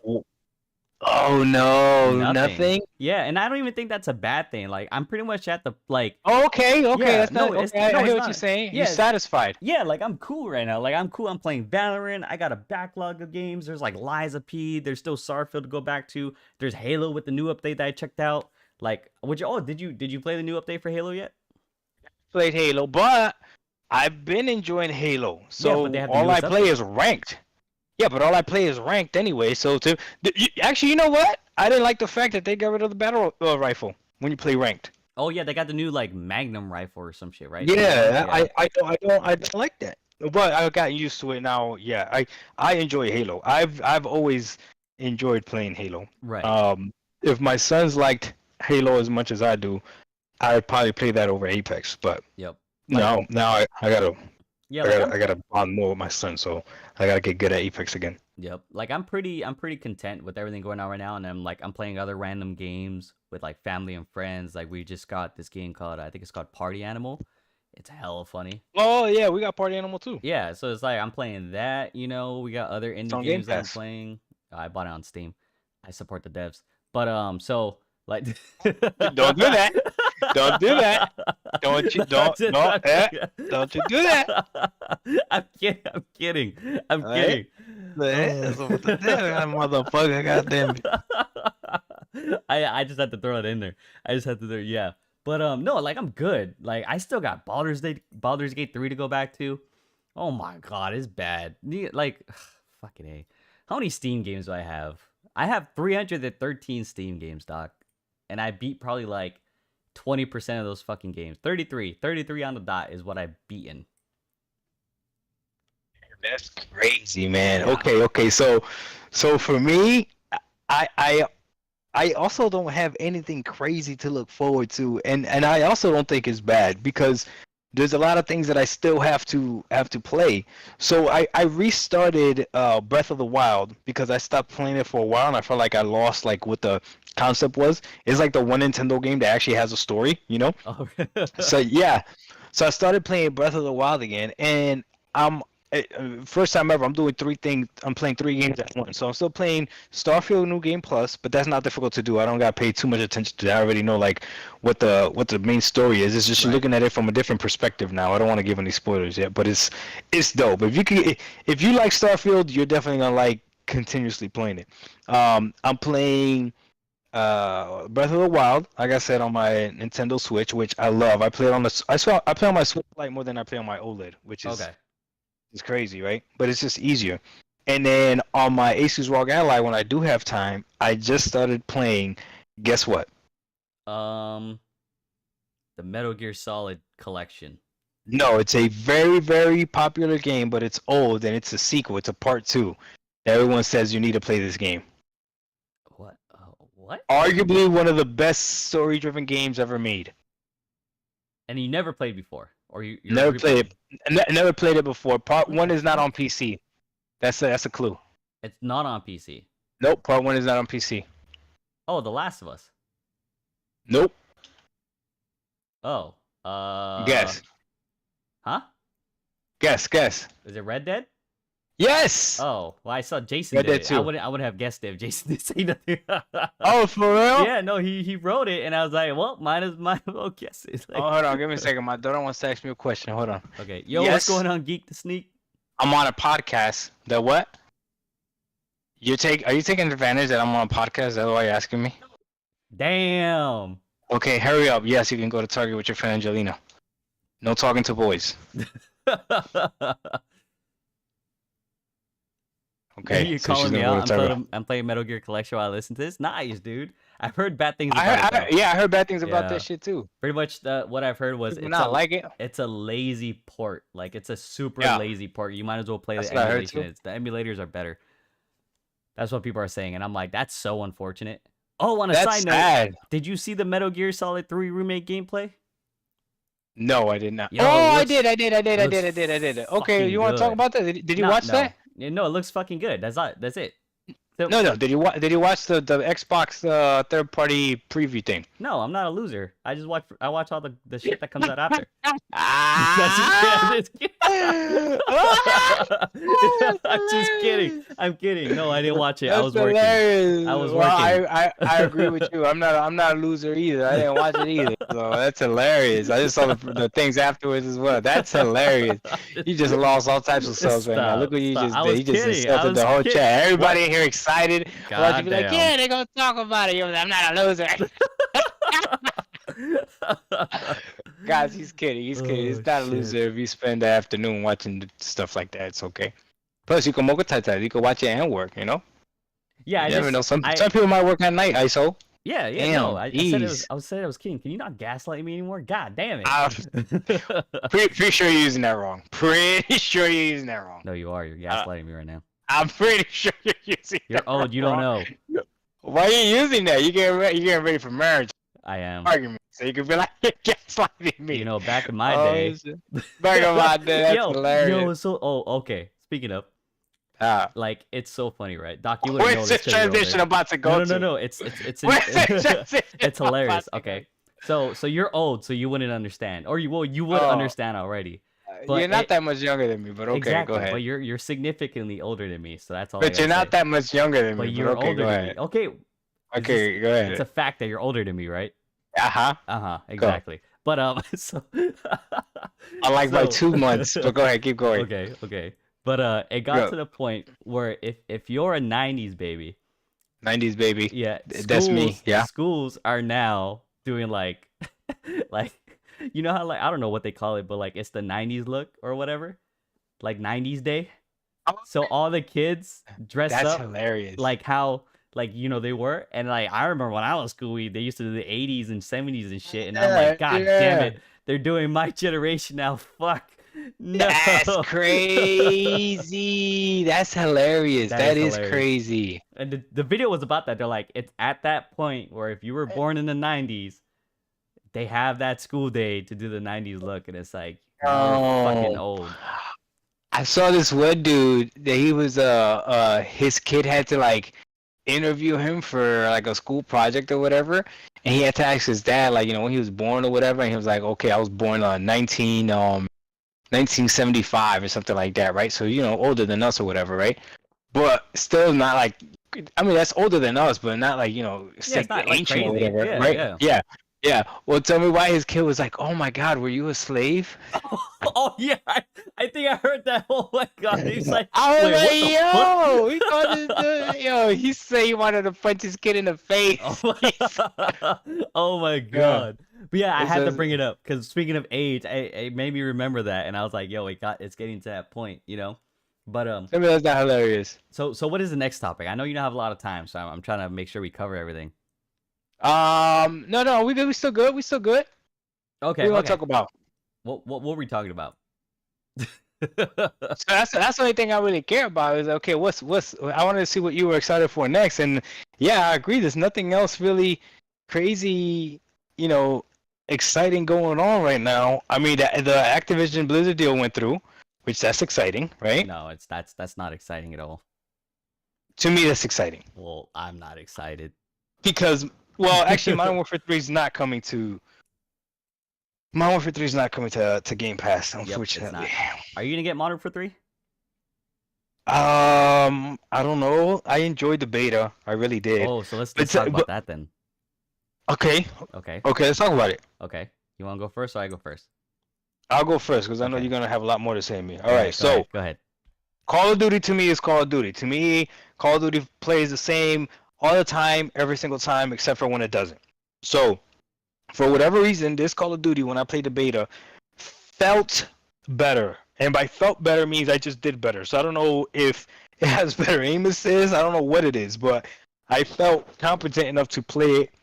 Oh no, nothing. Yeah, and I don't even think that's a bad thing. Like I'm pretty much at the like. Okay, yeah, that's not. Okay, I hear what you're saying. Yeah, you're satisfied. Yeah, like I'm cool right now. Like I'm cool. I'm playing Valorant. I got a backlog of games. There's like Liza P. There's still Starfield to go back to. There's Halo with the new update that I checked out. Like, did you play the new update for Halo yet? Played Halo, but I've been enjoying Halo. So all I play is ranked. Yeah, but all I play is ranked anyway. So actually, you know what? I didn't like the fact that they got rid of the battle rifle when you play ranked. Oh yeah, they got the new like Magnum rifle or some shit, right? Yeah, I don't like that. But I got used to it now. Yeah, I enjoy Halo. I've always enjoyed playing Halo. Right. If my sons liked Halo as much as I do, I'd probably play that over Apex. But yep. Now I gotta. Yeah, like I gotta bond more with my son, so I gotta get good at Apex again. yep. Like I'm pretty content with everything going on right now, and I'm playing other random games with like family and friends. Like we just got this game called I think it's called Party Animal. It's hella funny. Oh yeah, we got Party Animal too. Yeah, so it's like I'm playing that, we got other It's indie on Game games that I'm Pass. playing. I bought it on Steam. I support the devs. But so like Don't do that. Don't do that. Don't you don't you do that. I'm kidding. I'm kidding. I'm All right. kidding. Motherfucker, goddamn it. I just had to throw it in there. I just had to yeah. But no, like I'm good. Like I still got Baldur's Gate 3 to go back to. Oh my god, it's bad. Like fucking A. How many Steam games do I have? I have 313 Steam games, doc. And I beat probably like 20% of those fucking games. 33 on the dot is what I've beaten. That's crazy, man. Yeah. Okay. So for me, I also don't have anything crazy to look forward to, and I also don't think it's bad because there's a lot of things that I still have to play. So I restarted Breath of the Wild because I stopped playing it for a while and I felt like I lost like what the concept was. It's like the one Nintendo game that actually has a story, you know? Oh. So yeah. So I started playing Breath of the Wild again, and I'm first time ever I'm doing three things. I'm playing three games at once. So I'm still playing Starfield New Game Plus, but that's not difficult to do. I don't got to pay too much attention to that. I already know like what the main story is. It's just Right. looking at it from a different perspective now. I don't want to give any spoilers yet, but it's dope. If you like Starfield, you're definitely gonna like continuously playing it. I'm playing Breath of the Wild, like I said, on my Nintendo Switch, which I love. I play it on I play on my Switch Lite more than I play on my OLED, which is Okay. it's crazy, right? But it's just easier. And then on my Asus ROG Ally, when I do have time, I just started playing. Guess what? The Metal Gear Solid collection. No, it's a very, very popular game, but it's old and it's a sequel. It's a part 2. Everyone says you need to play this game. What? What? Arguably one of the best story-driven games ever made. And you never played before, or you Never played it. Never played it before. Part 1 is not on PC. That's a clue. It's not on PC. Nope, part 1 is not on PC. Oh, The Last of Us. Nope. Oh. Guess. Huh? Guess. Is it Red Dead? Yes. Oh, well, I saw Jason Red did Dead it. 2. I wouldn't have guessed it if Jason didn't say nothing. Oh, for real? Yeah, no, he wrote it, and I was like, well, might as well guess it. Like, Oh, hold on. Give me a second. My daughter wants to ask me a question. Hold on. okay, yo, Yes. what's going on, Geek the Sneak? I'm on a podcast. The what? Are you taking advantage that I'm on a podcast? Is that why you're asking me? Damn. Okay, hurry up. Yes, you can go to Target with your friend Angelina. No talking to boys. Okay. You're so she's calling me gonna go out. to Target. I'm playing Metal Gear Collection while I listen to this. Nice, dude. I've heard bad things about it. Though. I heard bad things about Yeah. that shit too. Pretty much what I've heard was People not like it. it's a lazy port. Like it's a super Yeah. lazy port. You might as well play That's the what I heard, emulation. too. The emulators are better. That's what people are saying, and I'm like, that's so unfortunate. Oh, on a That's side note, sad. did you see the Metal Gear Solid 3 remake gameplay? No, I did not. Yo, Oh, it I looks- did. I did. looks Okay, fucking you want to talk good. about that? Did you No, watch no. that? Yeah, no, it looks fucking good. That's it. So- No. Did you watch the Xbox third party preview thing? No, I'm not a loser. I watch all the shit that comes out after. Ah! That's just kidding. I'm just kidding. I'm kidding. No, I didn't watch it. I was working. Hilarious. I was Well, working. I agree with you. I'm not a loser either. I didn't watch it either. So that's hilarious. I just saw the things afterwards as well. That's hilarious. You just lost all types of subs right now. Look what you Stop. just I did. was You just kidding. I insulted was the whole kidding. chat. Everybody in here excited. Watch you be like, Goddamn. yeah, they're gonna talk about it. You're like, I'm not a loser. Guys, he's kidding. He's kidding. It's not a shit. loser if you spend the afternoon watching stuff like that. It's okay. Plus, you can multititask. You can watch it and work. You know. Yeah, You never know. Some people might work at night. ISO. Yeah, Damn, no. I said it was. jeez. I said it was kidding. Can you not gaslight me anymore? God damn it. Pretty sure you're using that wrong. Pretty sure you're using that wrong. No, you are. You're gaslighting me right now. I'm pretty sure you're using You're that old. You don't wrong. know. Why are you using that? You getting ready for marriage I am. arguments. so you could be like, you're gaslighting me. You know, back in my day. Shit. Back in my day, that's hilarious. So okay. Speaking of, like, it's so funny, right? Doc, you wouldn't know Where's this this 'cause you're transition older. about to go to? No. It's Where's this transition it's about hilarious. to go Okay, so you're old, so you wouldn't understand, or you would Oh. understand already. But You're not that much younger than me, but okay, exactly, go ahead. but you're significantly older than me, so that's all. I But you're gotta not say. that much younger than me. But you're okay, older go than ahead. me. Okay, Okay, go it's a ahead. fact that you're older than me, right? Exactly. But so I like by so- 2 months, but go ahead, keep going. okay. But it got Go. to the point where if you're a '90s baby, 90s baby. yeah, That's me, yeah. schools are now doing like like you know how, like, I don't know what they call it, but like it's the '90s look or whatever, like '90s day. So all the kids dress That's up hilarious. like how, like, you know, they were, and like I remember when I was school, they used to do the '80s and '70s and shit, and I'm Yeah, like, God damn yeah. it, they're doing my generation now. Fuck. No. That's crazy. That's hilarious. That That is is hilarious. crazy. And the video was about that. They're like, it's at that point where if you were born in the '90s, they have that school day to do the '90s look, and it's like, you're fucking Oh. old. I saw this one dude that he was his kid had to like interview him for like a school project or whatever, and he had to ask his dad, like, you know, when he was born or whatever, and he was like, okay, I was born on 1975 or something like that, right? So, you know, older than us or whatever, right? But still not like, I mean, that's older than us, but not like, you know, it's not, like, ancient or crazy. whatever, Yeah, right? yeah. Yeah. Well, tell me why his kid was like, oh my God, were you a slave? Oh yeah, I think I heard that. Oh my God, he's like, I was wait, like, what the fuck? yo, he called his dude, yo, he said he wanted to punch his kid in the face. Oh my God. But yeah, I It had to says- bring it up because speaking of age, it made me remember that, and I was like, yo, it's getting to that point, you know. But I mean, that's not hilarious. so what is the next topic? I know you don't have a lot of time, so I'm trying to make sure we cover everything. No, we good. We still good. We still good. Okay. What we want Okay. to talk about? What were we talking about? So that's the only thing I really care about is, okay, what's I wanted to see what you were excited for next, and yeah, I agree. There's nothing else really crazy, you know, exciting going on right now. I mean, the Activision Blizzard deal went through, which that's exciting, right? No, that's not exciting at all. To me, that's exciting Well, I'm not excited. because, well, actually, Modern Warfare 3 is not coming to. Modern Warfare 3 is not coming to Game Pass, it's unfortunately. not. Are you gonna get Modern for 3? I don't know. I enjoyed the beta. I really did. Oh, so let's But- talk about but- that then. Okay, Okay. let's talk about it. Okay. You want to go first or I go first? I'll go first because I know Okay. you're gonna have a lot more to say than me. All Go right, ahead, so go ahead. Call of Duty to me is Call of Duty. To me, Call of Duty plays the same all the time, every single time, except for when it doesn't. So, for whatever reason, this Call of Duty, when I played the beta, felt better. And by felt better means I just did better. So I don't know if it has better aim assist. I don't know what it is, but I felt competent enough to play it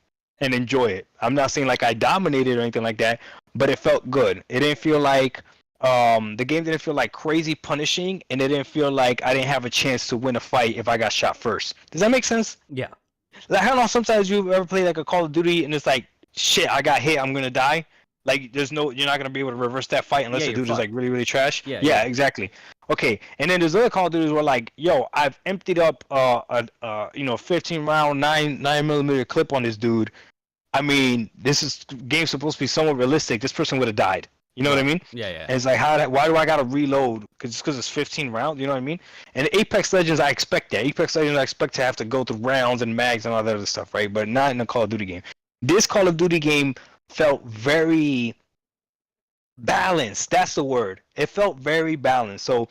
and enjoy it. I'm not saying like I dominated or anything like that, but it felt good. It didn't feel like the game didn't feel like crazy punishing, and it didn't feel like I didn't have a chance to win a fight if I got shot first. Does that make sense? Yeah. Like, I don't know, sometimes you ever play like a Call of Duty and it's like, shit, I got hit, I'm gonna die. Like, you're not gonna be able to reverse that fight unless Yeah, the you're dude is like fucked. really, really trash. Yeah. Exactly. Okay, and then there's other Call of Duties where like, yo, I've emptied up a 15 round 9mm clip on this dude. I mean, game's supposed to be somewhat realistic. This person would have died. You know what I mean? Yeah. And it's like, why do I gotta reload? Because it's 15 rounds. You know what I mean? And Apex Legends, I expect that. Apex Legends, I expect to have to go through rounds and mags and all that other stuff, right? But not in a Call of Duty game. This Call of Duty game felt very balanced. That's the word. It felt very balanced. So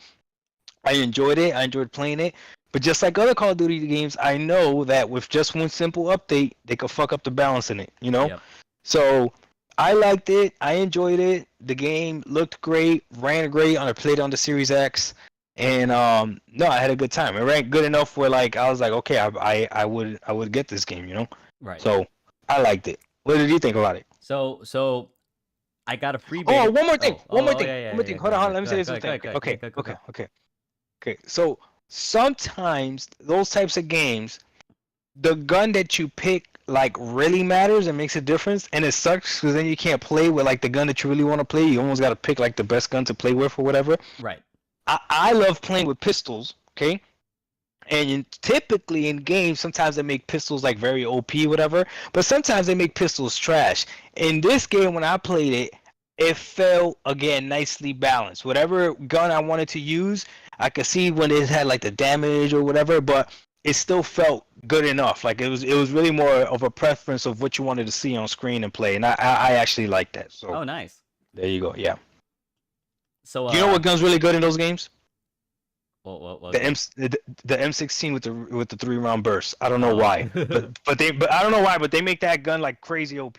I enjoyed it. I enjoyed playing it. But just like other Call of Duty games, I know that with just one simple update, they could fuck up the balance in it. You know? Yep. So I liked it. I enjoyed it. The game looked great, ran great. I played on the Series X, and no, I had a good time. It ran good enough where like I was like, okay, I would get this game, you know. Right. So I liked it. What did you think about it? So I got a free beta. Oh, one more thing. Oh, One more oh, thing. yeah, One more yeah, thing. yeah, Hold go on. ahead, Let me go say ahead, this go thing. ahead, Okay. go ahead. Okay. So sometimes those types of games, the gun that you pick like really matters and makes a difference, and it sucks because then you can't play with like the gun that you really want to play. You almost got to pick like the best gun to play with or whatever. Right. I love playing with pistols, okay? And typically in games, sometimes they make pistols like very OP, whatever. But sometimes they make pistols trash. In this game, when I played it, it felt again nicely balanced. Whatever gun I wanted to use, I could see when it had like the damage or whatever, but it still felt good enough. Like it was really more of a preference of what you wanted to see on screen and play, and I actually like that. So Oh, nice. there you go. Yeah. So Do you know what gun's really good in those games? What The M16 with the 3-round burst. I don't know why, but I don't know why, but they make that gun like crazy OP.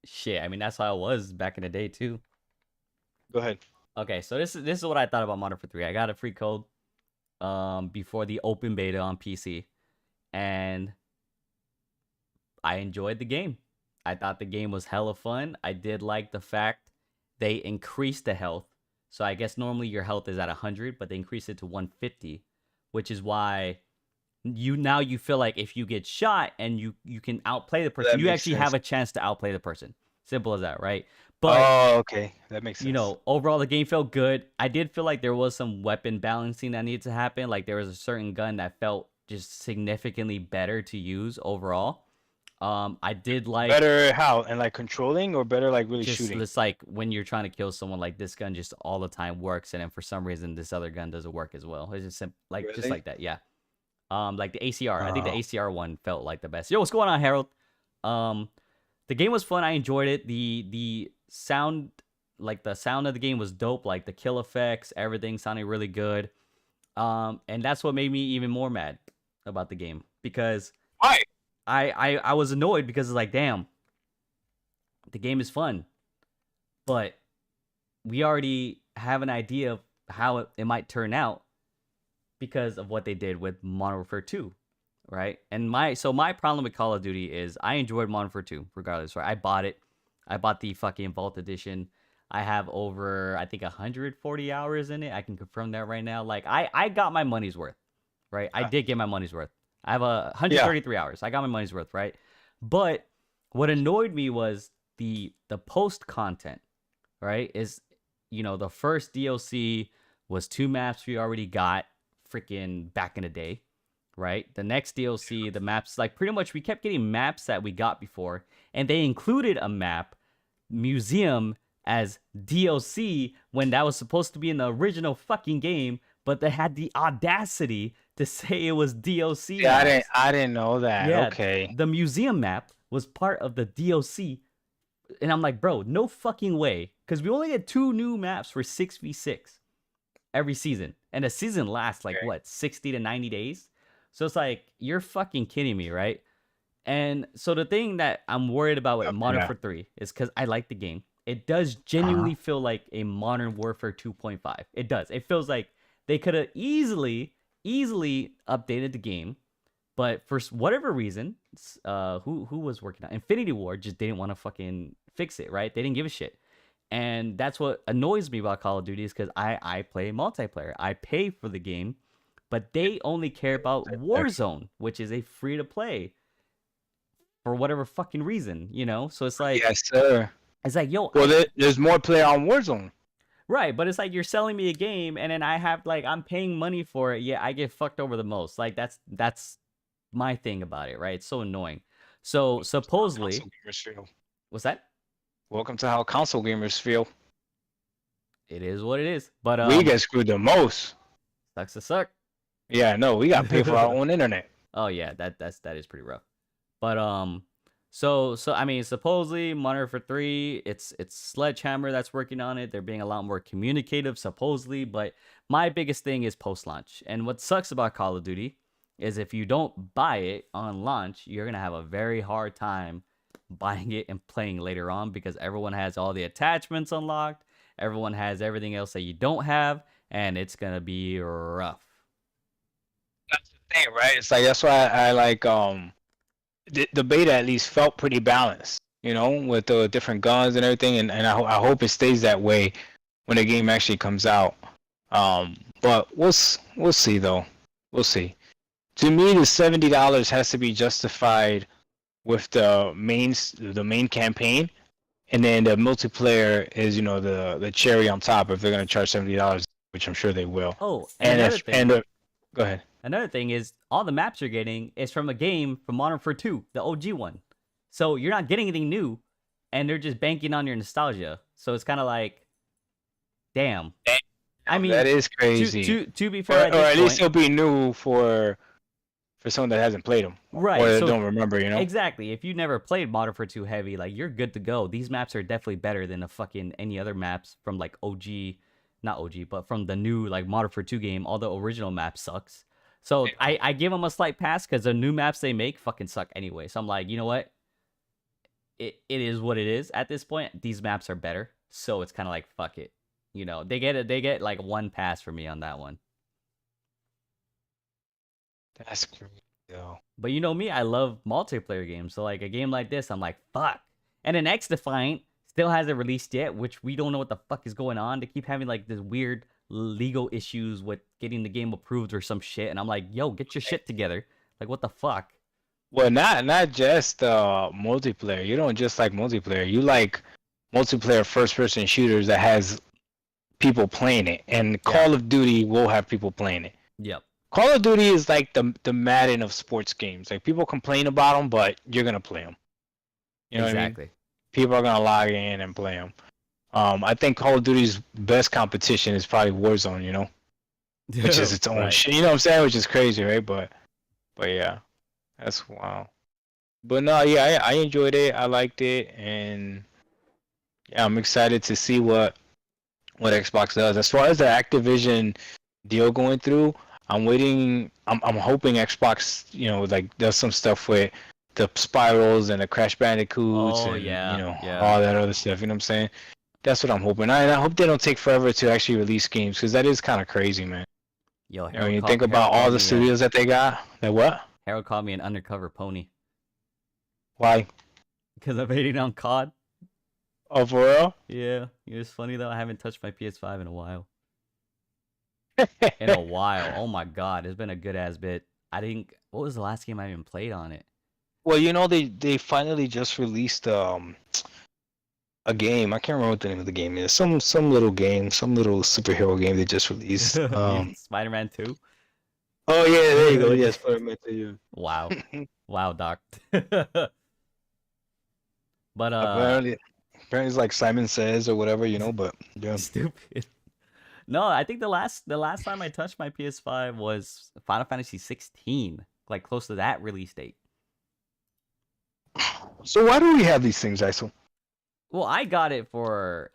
Shit, I mean that's how it was back in the day too. Go ahead. Okay, so this is what I thought about Modern Warfare 3. I got a free code before the open beta on PC, and I enjoyed the game. I thought the game was hella fun. I did like the fact they increased the health. So I guess normally your health is at 100, but they increased it to 150, which is why you feel like if you get shot and you can outplay the person, you actually have a chance to outplay the person. Simple as that, right? But oh, okay, that makes sense. You know, overall the game felt good. I did feel like there was some weapon balancing that needed to happen. Like there was a certain gun that felt just significantly better to use overall. I did like better how and like controlling or better like really just shooting. It's like when you're trying to kill someone, like this gun just all the time works, and then for some reason this other gun doesn't work as well. It's just like Really? just like that, yeah. Like the ACR, I think the ACR one felt like the best. Yo, what's going on, Harold? The game was fun. I enjoyed it. The sound, like the sound of the game was dope. Like the kill effects, everything sounded really good. And that's what made me even more mad about the game because Why? I was annoyed because it's like, damn, the game is fun, but we already have an idea of how it might turn out because of what they did with Modern Warfare 2, right? And my problem with Call of Duty is I enjoyed Modern Warfare 2 regardless, right? I bought it. I bought the fucking Vault Edition. I have over, I think, 140 hours in it. I can confirm that right now. Like, I got my money's worth, right? I did get my money's worth. I have 133 hours. I got my money's worth, right? But what annoyed me was the post content, right? Is, you know, the first DLC was 2 maps we already got freaking back in the day, right? The next DLC, the maps, like pretty much we kept getting maps that we got before, and they included a map, Museum, as DLC when that was supposed to be in the original fucking game, but they had the audacity to say it was DLC. Yeah, I didn't know that. Yeah, okay. the museum map was part of the DLC, and I'm like, bro, no fucking way, because we only get 2 new maps for 6v6 every season, and a season lasts like what, 60 to 90 days. So it's like, you're fucking kidding me, right? And so the thing that I'm worried about with Modern Warfare 3 is because I like the game. It does genuinely feel like a Modern Warfare 2.5. It does. It feels like they could have easily updated the game, but for whatever reason, who was working on Infinity Ward just didn't want to fucking fix it, right? They didn't give a shit. And that's what annoys me about Call of Duty is because I play multiplayer. I pay for the game, but they only care about Warzone, which is a free-to-play for whatever fucking reason, you know? So it's like... Yes, sir. It's like, yo... Well, there's more play on Warzone. Right, but it's like you're selling me a game, and then I have, like, I'm paying money for it, I get fucked over the most. Like, that's my thing about it, right? It's so annoying. So, supposedly... What's that? Welcome to how console gamers feel. It is what it is. But we get screwed the most. Sucks to suck. Yeah, no, we got to pay for our own internet. Oh yeah, that is pretty rough. But so I mean, supposedly Modern Warfare 3, it's Sledgehammer that's working on it. They're being a lot more communicative, supposedly. But my biggest thing is post-launch. And what sucks about Call of Duty is if you don't buy it on launch, you're gonna have a very hard time buying it and playing later on because everyone has all the attachments unlocked. Everyone has everything else that you don't have, and it's gonna be rough. That's the thing, right? It's like that's why I like the beta at least felt pretty balanced, you know, with the different guns and everything, and I hope it stays that way when the game actually comes out. But we'll see though. We'll see. To me, the $70 has to be justified with the main campaign, and then the multiplayer is the cherry on top if they're gonna charge $70, which I'm sure they will. Oh, and And another if thing. go ahead. Another thing is all the maps you're getting is from a game from Modern Warfare 2, the OG one. So you're not getting anything new, and they're just banking on your nostalgia. So it's kind of like, damn. I mean, that is crazy. To be fair, or at least it'll be new for someone that hasn't played them, right? Or so, don't remember, Exactly. If you never played Modern Warfare 2 heavy, like you're good to go. These maps are definitely better than any other maps from like OG, not OG, but from the new like Modern Warfare 2 game. All the original map sucks. So I give them a slight pass because the new maps they make fucking suck anyway. So I'm like, you know what? It is what it is at this point. These maps are better, so it's kind of like fuck it. They get like one pass for me on that one. That's crazy, though. But you know me, I love multiplayer games. So like a game like this, I'm like, fuck. And then X Defiant still hasn't released yet, which we don't know what the fuck is going on. They keep having like this weird legal issues with getting the game approved or some shit. And I'm like, yo, get your shit together. Like, what the fuck? Well, not just multiplayer. You don't just like multiplayer. You like multiplayer first-person shooters that has people playing it. And Call of Duty will have people playing it. Yep. Call of Duty is like the Madden of sports games. Like people complain about them, but you're gonna play them. You know exactly. What I mean? People are gonna log in and play them. I think Call of Duty's best competition is probably Warzone. Which is its own right. shit. You know what I'm saying? Which is crazy, right? But yeah, that's wow. But no, yeah, I enjoyed it. I liked it, and yeah, I'm excited to see what Xbox does. As far as the Activision deal going through, I'm waiting. I'm hoping Xbox, like does some stuff with the Spirals and the Crash Bandicoots and all that other stuff. You know what I'm saying? That's what I'm hoping. I hope they don't take forever to actually release games because that is kind of crazy, man. Yo, when you think about all the studios that they got, that what? Harold called me an undercover pony. Why? Because I'm hating on COD. Oh, for real? Yeah. It's funny though. I haven't touched my PS5 in a while. Oh my god, it's been a good ass bit. I think what was the last game I even played on it? Well, they finally just released a game. I can't remember what the name of the game is. Some little game, some little superhero game they just released. Spider-Man 2. Oh yeah, there you go. Yeah, Spider-Man 2. Yeah. Wow, wow, Doc. But apparently it's like Simon Says or whatever, But yeah, stupid. No, I think the last time I touched my PS5 was Final Fantasy 16, like close to that release date. So why do we have these things, ISO? Well, I got it for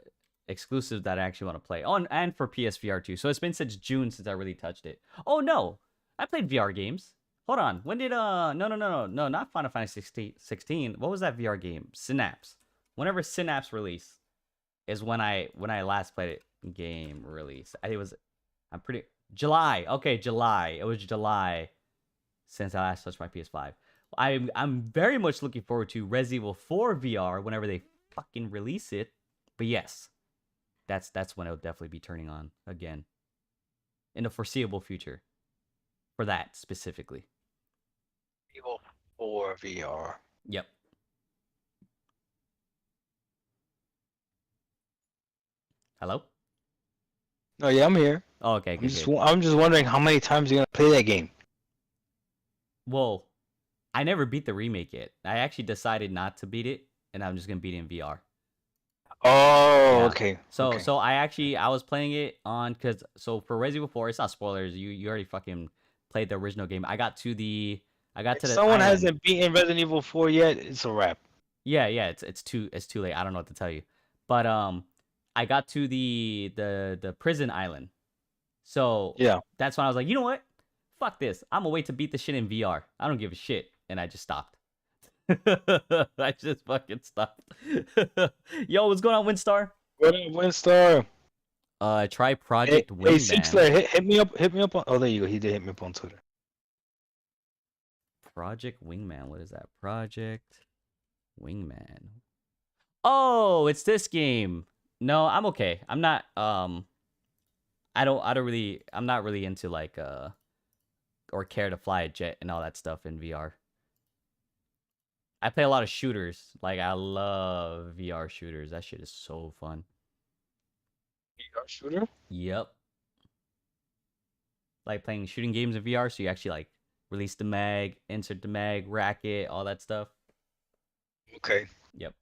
exclusives that I actually want to play on, and for PSVR too. So it's been since June since I really touched it. Oh no, I played VR games. Hold on, when did no, not Final Fantasy 16. What was that VR game? Synapse. Whenever Synapse released is when I last played it. Game release. July. Okay, July. It was July since I last touched my PS5. I'm very much looking forward to Resident Evil 4 VR whenever they fucking release it. But yes, that's when it'll definitely be turning on again in the foreseeable future. For that specifically. Evil 4 VR. Yep. Hello? Oh yeah, I'm here. Oh, okay. I'm just wondering how many times you're gonna play that game. Well, I never beat the remake yet. I actually decided not to beat it, and I'm just gonna beat it in VR. Oh, yeah. Okay. So I was playing it on for Resident Evil 4, it's not spoilers. You already fucking played the original game. I got to the someone hasn't beaten Resident Evil 4 yet, it's a wrap. Yeah, it's too late. I don't know what to tell you. But I got to the prison island. So yeah, that's when I was like, you know what? Fuck this. I'm gonna wait to beat the shit in VR. I don't give a shit. And I just stopped. I just fucking stopped. Yo, what's going on, Windstar? What up, Windstar? Try Project Wingman. Hey, Sixler, hit me up on. Oh, there you go. He did hit me up on Twitter. Project Wingman. What is that? Project Wingman. Oh, it's this game. No, I'm okay. I'm not. I'm not really into like or care to fly a jet and all that stuff in VR. I play a lot of shooters. Like I love VR shooters. That shit is so fun. VR shooter? Yep. Like playing shooting games in VR, so you actually like release the mag, insert the mag, rack it, all that stuff. Okay. Yep.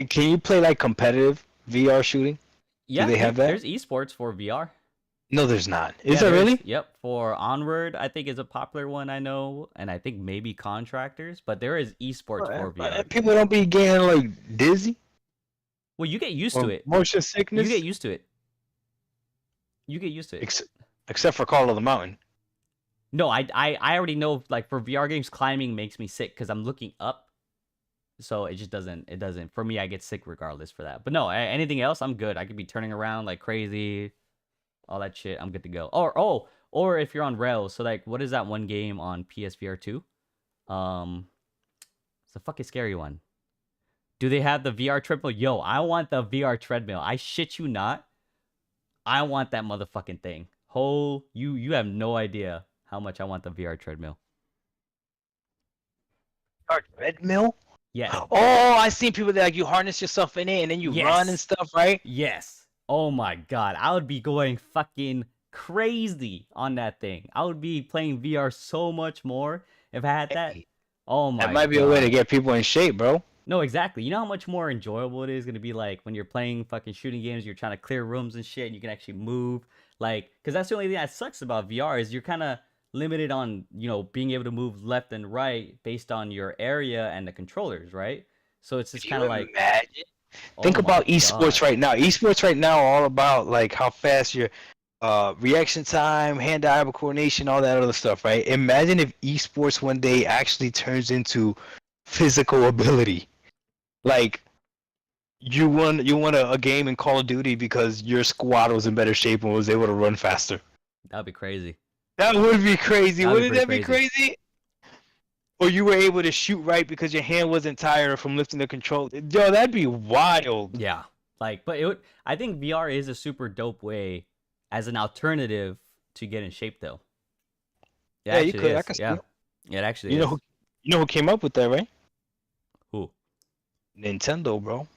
Can you play like competitive VR shooting? Yeah, they have that? There's esports for VR. No, there's not. Yeah, Is there really? Yep. For Onward, I think is a popular one I know, and I think maybe Contractors, but there is esports for VR. People don't be getting like dizzy. Well, you get used to it. Motion sickness. You get used to it. You get used to it. Except for Call of the Mountain. No, I already know. Like for VR games, climbing makes me sick because I'm looking up. So it just doesn't. It doesn't. For me, I get sick regardless for that. But no, anything else, I'm good. I could be turning around like crazy. All that shit, I'm good to go. Or if you're on rails, so like, what is that one game on PSVR 2? It's a fucking scary one. Do they have the VR treadmill? Yo, I want the VR treadmill. I shit you not. I want that motherfucking thing. You have no idea how much I want the VR treadmill. VR treadmill? Yeah. Oh, I seen people that like you harness yourself in it and then you run and stuff, right? Yes. Oh my god, I would be going fucking crazy on that thing. I would be playing VR so much more if I had that. Oh my god. That might be a way to get people in shape, bro. No, exactly. You know how much more enjoyable it is going to be like when you're playing fucking shooting games, you're trying to clear rooms and shit, and you can actually move. Like, because that's the only thing that sucks about VR is you're kind of limited on, being able to move left and right based on your area and the controllers, right? So it's just kind of like... Imagine. Think about esports right now. Esports right now are all about like how fast your reaction time, hand-eye coordination, all that other stuff, right? Imagine if esports one day actually turns into physical ability. Like you won a game in Call of Duty because your squad was in better shape and was able to run faster. That'd be crazy. That would be crazy. Wouldn't that be crazy? crazy? Or you were able to shoot right because your hand wasn't tired from lifting the control. Yo, that'd be wild. Yeah. Like, but I think VR is a super dope way as an alternative to get in shape, though. Yeah, you could. I could see it. Yeah, it actually is. You know who came up with that, right? Who? Nintendo, bro.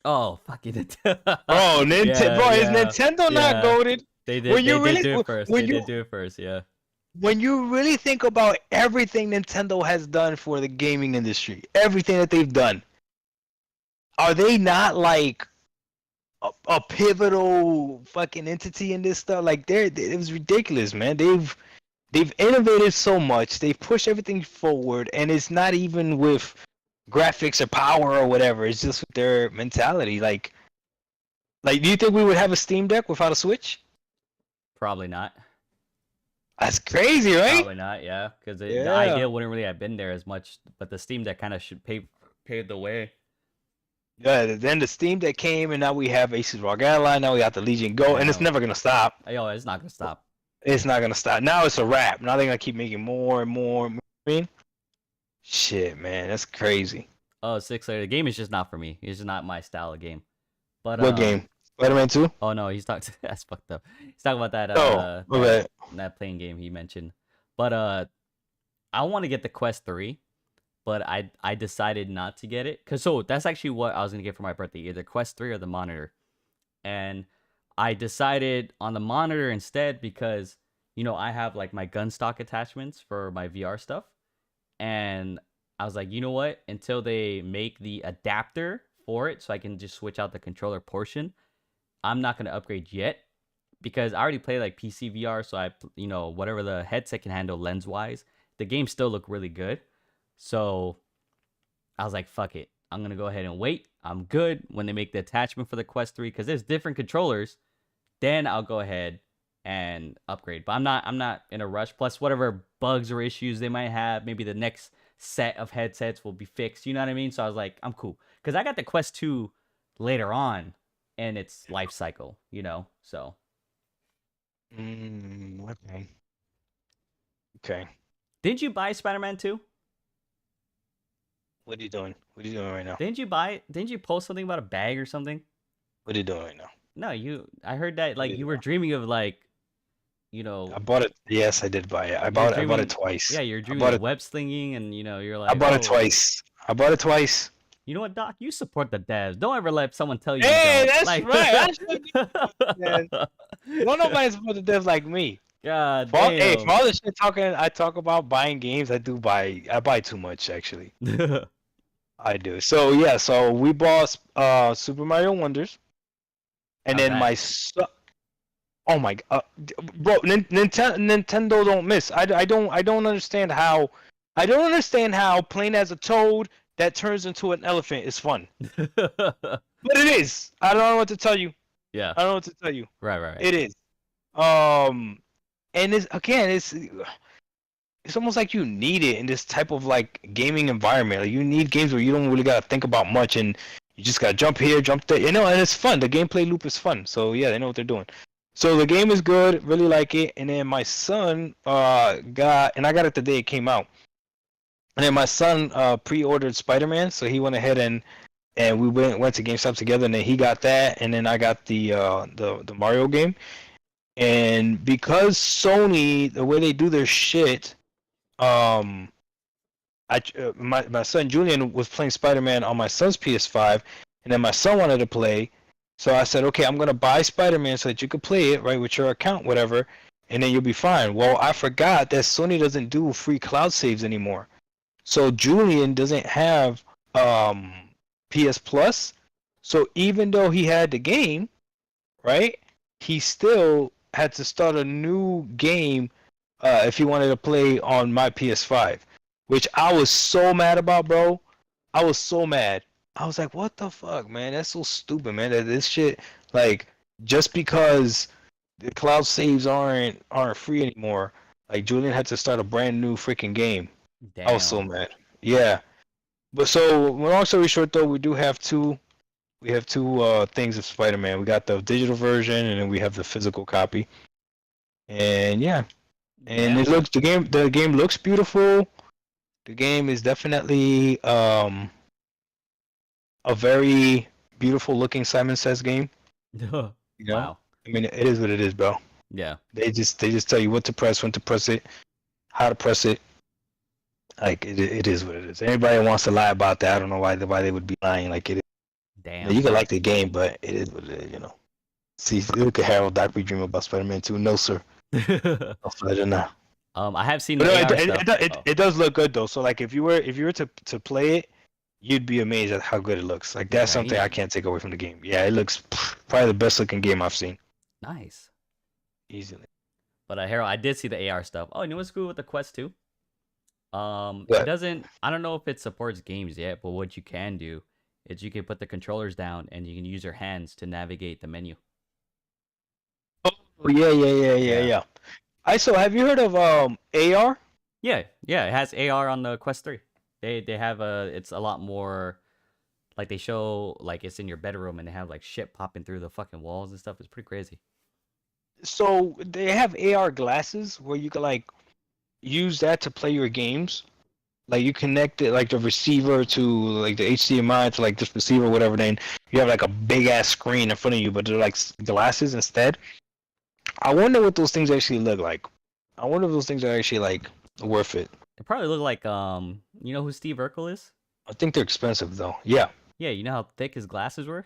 Oh, fucking Nintendo. Bro, is Nintendo not goated? They did do it first. They did do it first, yeah. When you really think about everything Nintendo has done for the gaming industry, everything that they've done, are they not like a pivotal fucking entity in this stuff? Like it was ridiculous, man. They've innovated so much. They've pushed everything forward, and it's not even with graphics or power or whatever. It's just with their mentality. Like, do you think we would have a Steam Deck without a Switch? Probably not. That's crazy, right? Probably not, yeah. Because the idea wouldn't really have been there as much, but the Steam Deck kind of should pave the way. Yeah, then the Steam Deck came, and now we have Asus ROG Ally. Now we got the Legion Go, and it's never gonna stop. Yo, it's not gonna stop. It's not gonna stop. Now it's a wrap. Now they're gonna keep making more and more. I mean, shit, man, that's crazy. Oh, 6 later. The game is just not for me. It's just not my style of game. But what game? Spider-Man 2? Oh no, he's talking. That's fucked up. He's talking about that. That playing game he mentioned. But I want to get the Quest 3, but I decided not to get it so that's actually what I was gonna get for my birthday, either Quest 3 or the monitor, and I decided on the monitor instead because I have like my gun stock attachments for my VR stuff, and I was like, you know what? Until they make the adapter for it, so I can just switch out the controller portion, I'm not gonna upgrade yet. Because I already play like PC VR, so whatever the headset can handle lens wise, the games still look really good. So I was like, fuck it, I'm gonna go ahead and wait. I'm good when they make the attachment for the Quest 3 because there's different controllers. Then I'll go ahead and upgrade. But I'm not in a rush. Plus, whatever bugs or issues they might have, maybe the next set of headsets will be fixed. You know what I mean? So I was like, I'm cool because I got the Quest 2 later on in its life cycle. So. Okay. Okay. Didn't you buy Spider-Man 2? What are you doing? What are you doing right now? Didn't you buy it? Didn't you post something about a bag or something? What are you doing right now? No, I heard that like you were dreaming of like, you know, I bought it. Yes, I did buy it. I bought it twice. Yeah, you're I dreaming bought of it. web slinging, and you're I like, bought it oh, twice. I bought it twice. you know what, Doc? You support the devs. Don't ever let someone tell you Hey, don't. that's Like, right. I should be, man. Don't nobody support the devs like me. God Hey, damn. for all the shit I talk about buying games, I buy too much actually. I do. So yeah, so we bought Super Mario Wonders, and How's then that? my son. Oh my god, bro! Nintendo don't miss. I don't understand how. I don't understand how playing as a toad that turns into an elephant is fun. But it is. I don't know what to tell you. Yeah. I don't know what to tell you. Right. It is. And it's almost like you need it in this type of like gaming environment. Like you need games where you don't really gotta think about much and you just gotta jump here, jump there, and it's fun. The gameplay loop is fun. So yeah, they know what they're doing. So the game is good, really like it. And then my son I got it the day it came out. And then my son pre-ordered Spider-Man, so he went ahead and we went to GameStop together, and then he got that, and then I got the Mario game. And because Sony, the way they do their shit, my son Julian was playing Spider-Man on my son's PS5, and then my son wanted to play, so I said, okay, I'm gonna buy Spider-Man so that you could play it right with your account, whatever, and then you'll be fine. Well, I forgot that Sony doesn't do free cloud saves anymore, so Julian doesn't have PS Plus, so even though he had the game, right, he still had to start a new game if he wanted to play on my PS5, which I was so mad about, bro. I was so mad. I was like, what the fuck, man? That's so stupid, man. That this shit, like, just because the cloud saves aren't free anymore, like Julian had to start a brand new freaking game. Damn. I was so mad. Yeah. But so, long story short, though, we do have two. We have two things of Spider-Man. We got the digital version, and then we have the physical copy. And yeah, and it looks the game looks beautiful. The game is definitely a very beautiful looking Simon Says game. You know? Wow. I mean, it is what it is, bro. Yeah. They just tell you what to press, when to press it, how to press it. Like it is what it is. Anybody wants to lie about that, I don't know why they would be lying. Like it is. Damn. You can like the game, but it is what it is, See, look at Harold. Doc, we dream about Spider-Man 2. No, sir. No, sir, no. I have seen But the no, AR stuff. it does look good though. So like if you were to play it, you'd be amazed at how good it looks. Like that's something I can't take away from the game. Yeah, it looks probably the best looking game I've seen. Nice. Easily. But Harold, I did see the AR stuff. Oh, you know what's cool with the Quest 2? What? It doesn't. I don't know if it supports games yet, but what you can do is you can put the controllers down and you can use your hands to navigate the menu. Oh yeah. Have you heard of AR? Yeah, it has AR on the Quest 3. They have it's a lot more like they show like it's in your bedroom and they have like shit popping through the fucking walls and stuff. It's pretty crazy. So they have AR glasses where you can like use that to play your games. Like you connect it like the receiver to like the HDMI to like this receiver, whatever. Then you have like a big ass screen in front of you, but they're like glasses instead. I wonder what those things actually look like. I wonder if those things are actually like worth it. They probably look like you know who Steve Urkel is? I think they're expensive though. Yeah. Yeah, you know how thick his glasses were?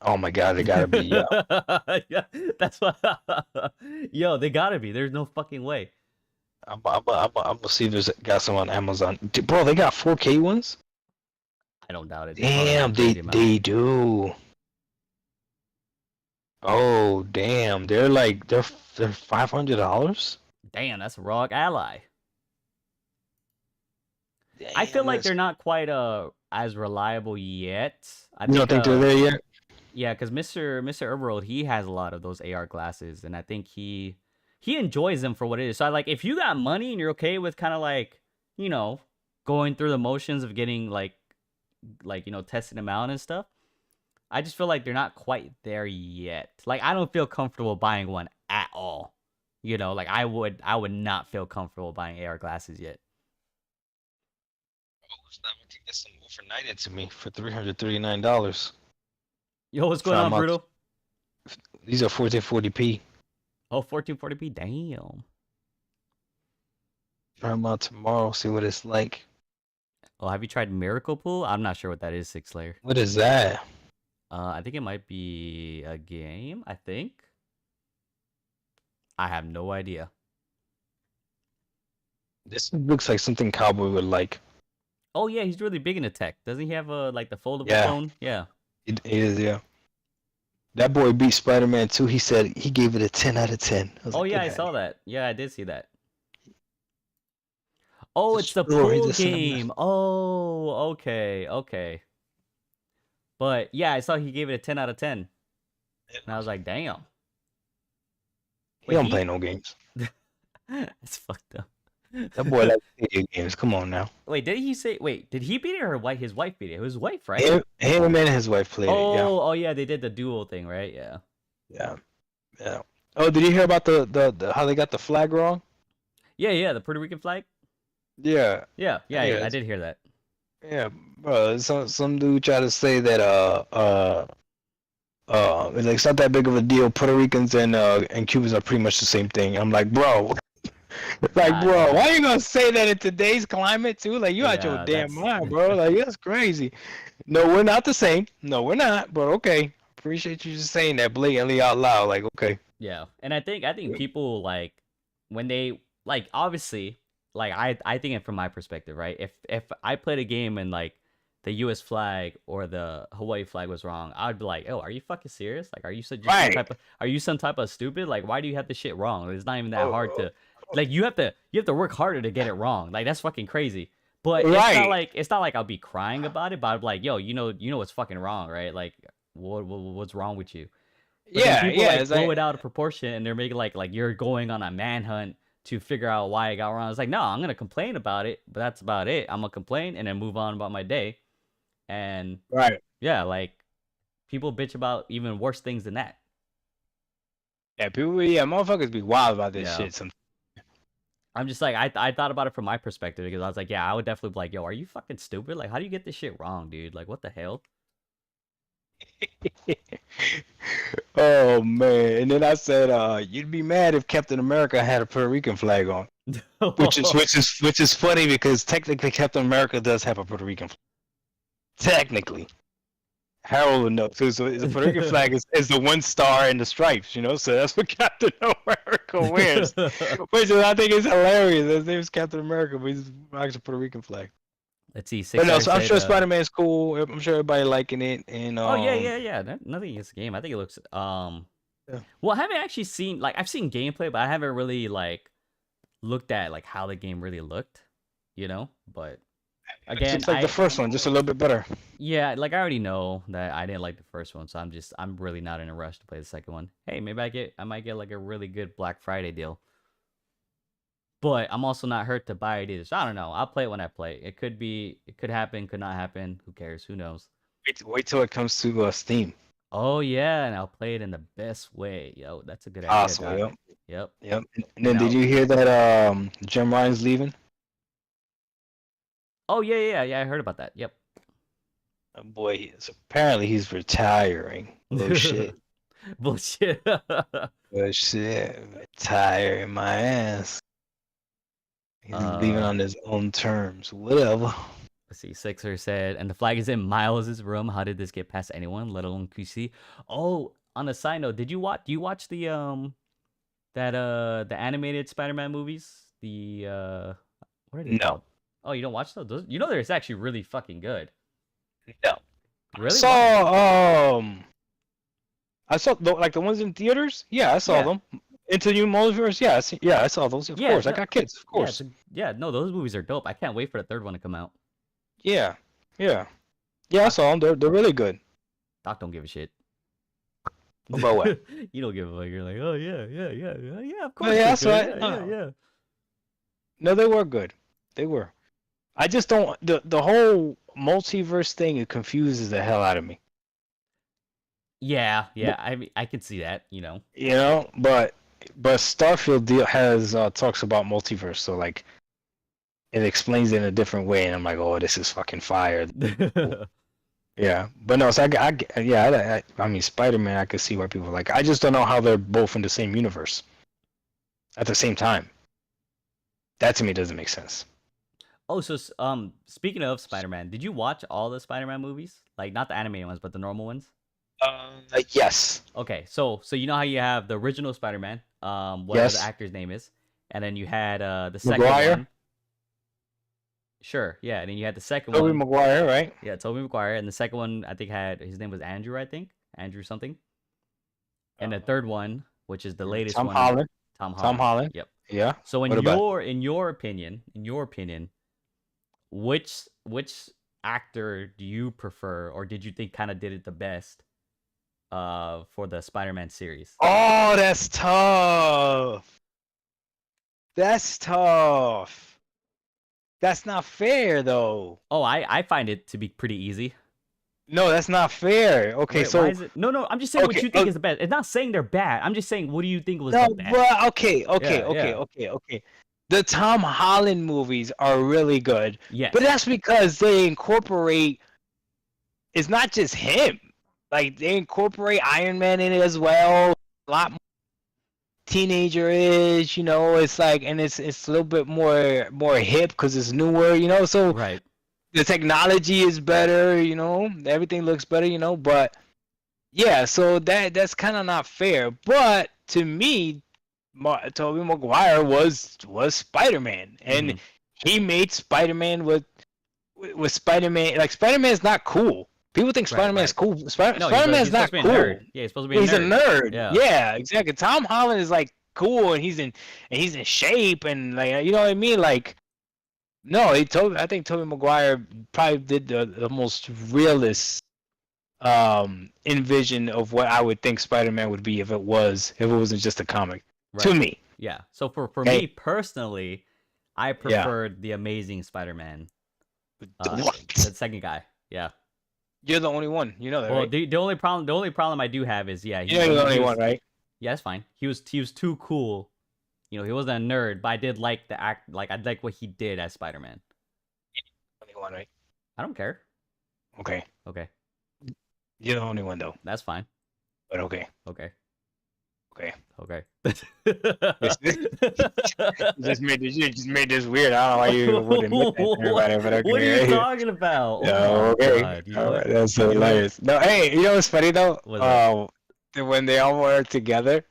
Oh my god, they gotta be. Yeah. Yeah, that's what. Yo, they gotta be. There's no fucking way. I'm gonna see if there's got some on Amazon. Bro, they got 4K ones. I don't doubt it. Damn, they do. Oh damn, they're $500. Damn, that's a ROG Ally. I feel like they're not quite as reliable yet. You don't think they're there yet? Yeah, because Mr. Overworld, he has a lot of those AR glasses, and I think he enjoys them for what it is. So if you got money and you're okay with kind of like, going through the motions of getting like testing them out and stuff, I just feel like they're not quite there yet. Like I don't feel comfortable buying one at all. I would not feel comfortable buying AR glasses yet. I can get some overnighted to me for $339. Yo, what's going on, Bruto? These are 1440p. Oh, 1440p. Damn. Try them out tomorrow. See what it's like. Oh, have you tried Miracle Pool? I'm not sure what that is. 6-layer. What is that? I think it might be a game. I think. I have no idea. This looks like something Cowboy would like. Oh yeah, he's really big into tech. Doesn't he have like the foldable phone? Yeah. It is, yeah. That boy beat Spider-Man 2. He said he gave it a 10 out of 10. Oh like, yeah, I saw that. Yeah, I did see that. Oh, it's the Destroy pool this game. Oh, okay, okay. But yeah, I saw he gave it a 10 out of 10. And I was like, damn. He don't play no games. That's fucked up. That boy likes video games. Come on now. Wait, did he say? Wait, did he beat it or his wife beat it? It was his wife, right? Him and his wife played it. Yeah. Oh yeah, they did the duo thing, right? Yeah. Yeah. Yeah. Oh, did you hear about the how they got the flag wrong? Yeah, the Puerto Rican flag. Yeah. Yeah, I did hear that. Yeah, bro. Some dude tried to say that it's not that big of a deal. Puerto Ricans and Cubans are pretty much the same thing. I'm like, bro. Bro, why you gonna say that in today's climate too? Like, you out your damn mind, bro. Like, that's crazy. No, we're not the same. No, we're not. But okay, appreciate you just saying that blatantly out loud. Like, okay. Yeah, and I think people like when they like obviously like I think it from my perspective, right? If I played a game and like the U.S. flag or the Hawaii flag was wrong, I'd be like, oh, are you fucking serious? Like, are you some type of stupid? Like, why do you have this shit wrong? It's not even that hard to. Like you have to work harder to get it wrong. Like that's fucking crazy. But it's not like I'll be crying about it. But I'm like, yo, you know what's fucking wrong, right? Like what's wrong with you? But people blow it out of proportion and they're making like you're going on a manhunt to figure out why it got wrong. It's like, no, I'm gonna complain about it, but that's about it. I'm gonna complain and then move on about my day. And yeah, like people bitch about even worse things than that. Yeah, motherfuckers be wild about this shit sometimes. I'm just like, I thought about it from my perspective because I was like, yeah, I would definitely be like, yo, are you fucking stupid? Like, how do you get this shit wrong, dude? Like, what the hell? Oh, man. And then I said, you'd be mad if Captain America had a Puerto Rican flag on. which is funny because technically Captain America does have a Puerto Rican flag. Technically. Harold would know too. So the Puerto Rican flag is the one star and the stripes, you know. So that's what Captain America wears, which I think is hilarious. His name is Captain America, but he's rocks a Puerto Rican flag. Let's see. But no, so I'm sure Spider-Man's cool. I'm sure everybody liking it. And yeah. Nothing against the game. I think it looks Well, I haven't actually seen I've seen gameplay, but I haven't really looked at how the game really looked, you know. But again, it's like the first one, just a little bit better. Yeah, I already know that I didn't like the first one, so I'm really not in a rush to play the second one. Hey, maybe I might get a really good Black Friday deal. But I'm also not hurt to buy it either. So I don't know. I'll play it when I play. It could happen, could not happen. Who cares? Who knows? Wait till it comes to Steam. Oh yeah, and I'll play it in the best way. Yo, that's a good idea. Awesome. Yep. And then did you hear that Jim Ryan's leaving? Oh yeah. I heard about that. Yep. Oh, boy, apparently he's retiring. Bullshit. Bullshit. Bullshit. Retiring my ass. He's leaving on his own terms. Whatever. Let's see. Sixer said, and the flag is in Miles' room. How did this get past anyone, let alone QC? Oh, on a side note, do you watch the the animated Spider-Man movies? The what are they called? Oh, you don't watch those? You know they're actually really fucking good. No. Really? I saw the ones in theaters. Yeah, I saw them. Into the New Multiverse. Yeah, I saw those. Of course, I got kids. Of course. No, those movies are dope. I can't wait for the third one to come out. Yeah. I saw them. They're really good. Doc don't give a shit. About what? You don't give a fuck. You're like, oh yeah, of course. Oh, yeah, that's right. Yeah. No, they were good. They were. I just don't. The whole multiverse thing, it confuses the hell out of me. Yeah. I mean, I can see that. You know. But Starfield has talks about multiverse, so it explains it in a different way, and I'm like, oh, this is fucking fire. Yeah, but no, so I mean, Spider-Man, I could see why people like. I just don't know how they're both in the same universe. at the same time. That to me doesn't make sense. Oh, so speaking of Spider-Man, did you watch all the Spider-Man movies? Like not the animated ones, but the normal ones? Yes. Okay, so you know how you have the original Spider-Man, whatever Yes. the actor's name is, and then you had the second Maguire? one. Sure, yeah, and then you had the second Tobey one. Maguire, right? Yeah, Tobey Maguire, and the second one I think had his name was Andrew, I think. Andrew something. And the third one, which is the latest Tom one, Holland. Tom Holland. Tom Holland. Yep. Yeah. So What about- in your opinion, which actor do you prefer, or did you think kind of did it the best for the Spider-Man series? Oh, that's tough. That's tough. That's not fair, though. Oh, I find it to be pretty easy. No, that's not fair. Okay, Wait, so why is it? No, I'm just saying what Okay, you think is the best. It's not saying they're bad. I'm just saying what do you think was no, the best? well, okay. Yeah. The Tom Holland movies are really good, Yes. but that's because they incorporate. It's not just him. Like they incorporate Iron Man in it as well. A lot more teenager is, it's like, and it's a little bit more hip because it's newer, so Right. the technology is better, everything looks better, but yeah, so that's kind of not fair. But to me, Tobey Maguire was Spider-Man, and he made Spider-Man with Spider-Man. Like Spider-Man is not cool. People think Spider-Man is cool. No, Spider-Man is not cool. Nerd. Yeah, he's supposed to be a He's nerd. a nerd. Yeah, exactly. Tom Holland is like cool, and he's in shape, and like you know what I mean. Like, no, I think Tobey Maguire probably did the most realist envision of what I would think Spider-Man would be if it wasn't just a comic. Right. To me. Yeah. So for me personally, I preferred the Amazing Spider-Man. What? The second guy. Yeah. You're the only one. You know that, Well, right? the only problem I do have is You're the only one, right? Yeah, it's fine. He was too cool. He wasn't a nerd, but I did like the act. Like I like what he did as Spider-Man. Only one, right? I don't care. Okay. Okay, You're the only one though. that's fine. But okay. Okay. Okay. Okay. You just made this weird. I don't know why you would admit that to everybody, but okay. What are you talking about? No, my okay. God, you know All what? right, that's hilarious. No, hey, you know what's funny though? What's When they all were together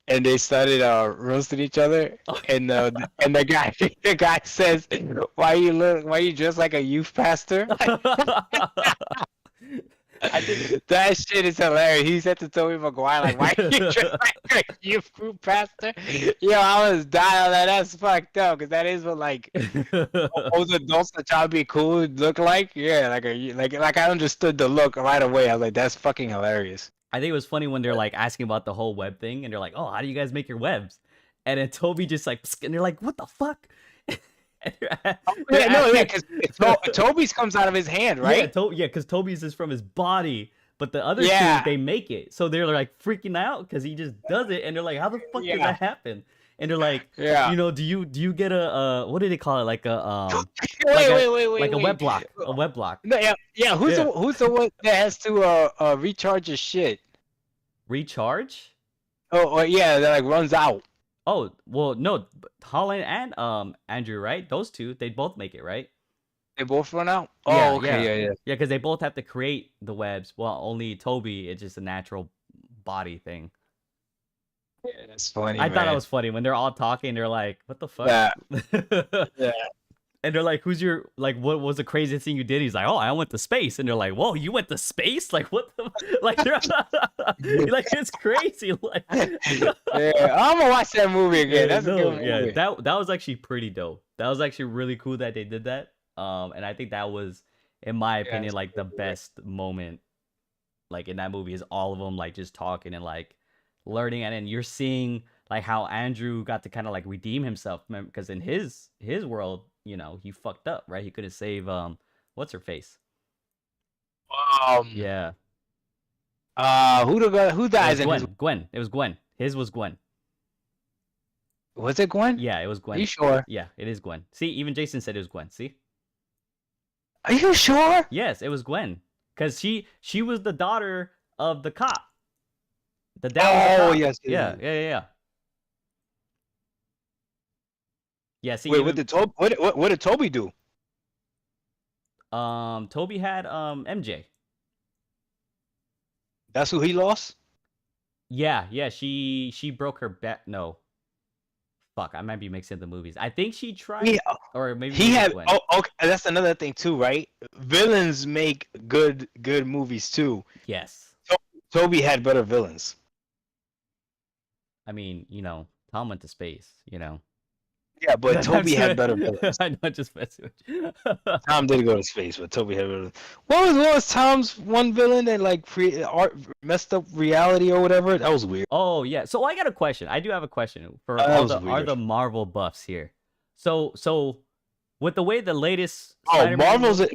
and they started roasting each other, and the guy says, why you dressed like a youth pastor? I think That shit is hilarious. He said to Tobey Maguire, like, why you dressed like a youth group pastor? Yo, I was dying. Like, that's fucked up, because that is what, like, those adults that try to be cool look like. Yeah, like I understood the look right away. I was like, that's fucking hilarious. I think it was funny when they're like asking about the whole web thing, and they're like, "Oh, how do you guys make your webs?" And then Toby just like, and they're like, "What the fuck?" Because Toby's comes out of his hand, right? Yeah, because Toby's is from his body, but the other two they make it, so they're like freaking out because he just does it, and they're like, "How the fuck does that happen?" And they're like, do you get a what do they call it, like a wait, a web block, a web block? No, yeah. Who's the one that has to recharge his shit? Recharge? Oh yeah, that like runs out. Oh, well, no, Holland and Andrew, right? Those two, they both make it, right? They both run out? Yeah, Oh, okay, yeah. Yeah, because they both have to create the webs. Well, only Toby, it's just a natural body thing. Yeah, that's funny, I thought that was funny. When they're all talking, they're like, what the fuck? Yeah. And they're like, what was the craziest thing you did? He's like, oh, I went to space. And they're like, whoa, you went to space? Like, what the, like, like, it's crazy. Like, Yeah, I'm gonna watch that movie again. That's a good movie. Yeah, that was actually pretty dope. That was actually really cool that they did that. And I think that was, in my opinion, like the best moment, like in that movie, is all of them like just talking and like learning, and then you're seeing like how Andrew got to kind of like redeem himself, because in his world, he fucked up, right? He couldn't save what's her face? Yeah. Who dies in Gwen. his... Gwen. It was Gwen. His was Gwen. Was it Gwen? Yeah, it was Gwen. Are you sure? Yeah, it is Gwen. See, even Jason said it was Gwen. See? Are you sure? Yes, it was Gwen. Because she was the daughter of the cop. The dad was the cop. Yes. Yeah. Yeah, see, Wait, what did Toby do? Toby had MJ. That's who he lost? Yeah, she broke her back. No, fuck, I might be mixing the movies. I think she tried, Yeah. or maybe He had went. okay, that's another thing too, right? Villains make good movies too. Yes, Toby had better villains. I mean, Tom went to space. Yeah, but Toby had better villains. I know, just messing with you. Tom did go to space, but Toby had better. What was Tom's one villain that like messed up reality or whatever? That was weird. Oh yeah, so I got a question. I do have a question for That all was the weird. Marvel buffs here. So with the way the latest Oh, Spider-Man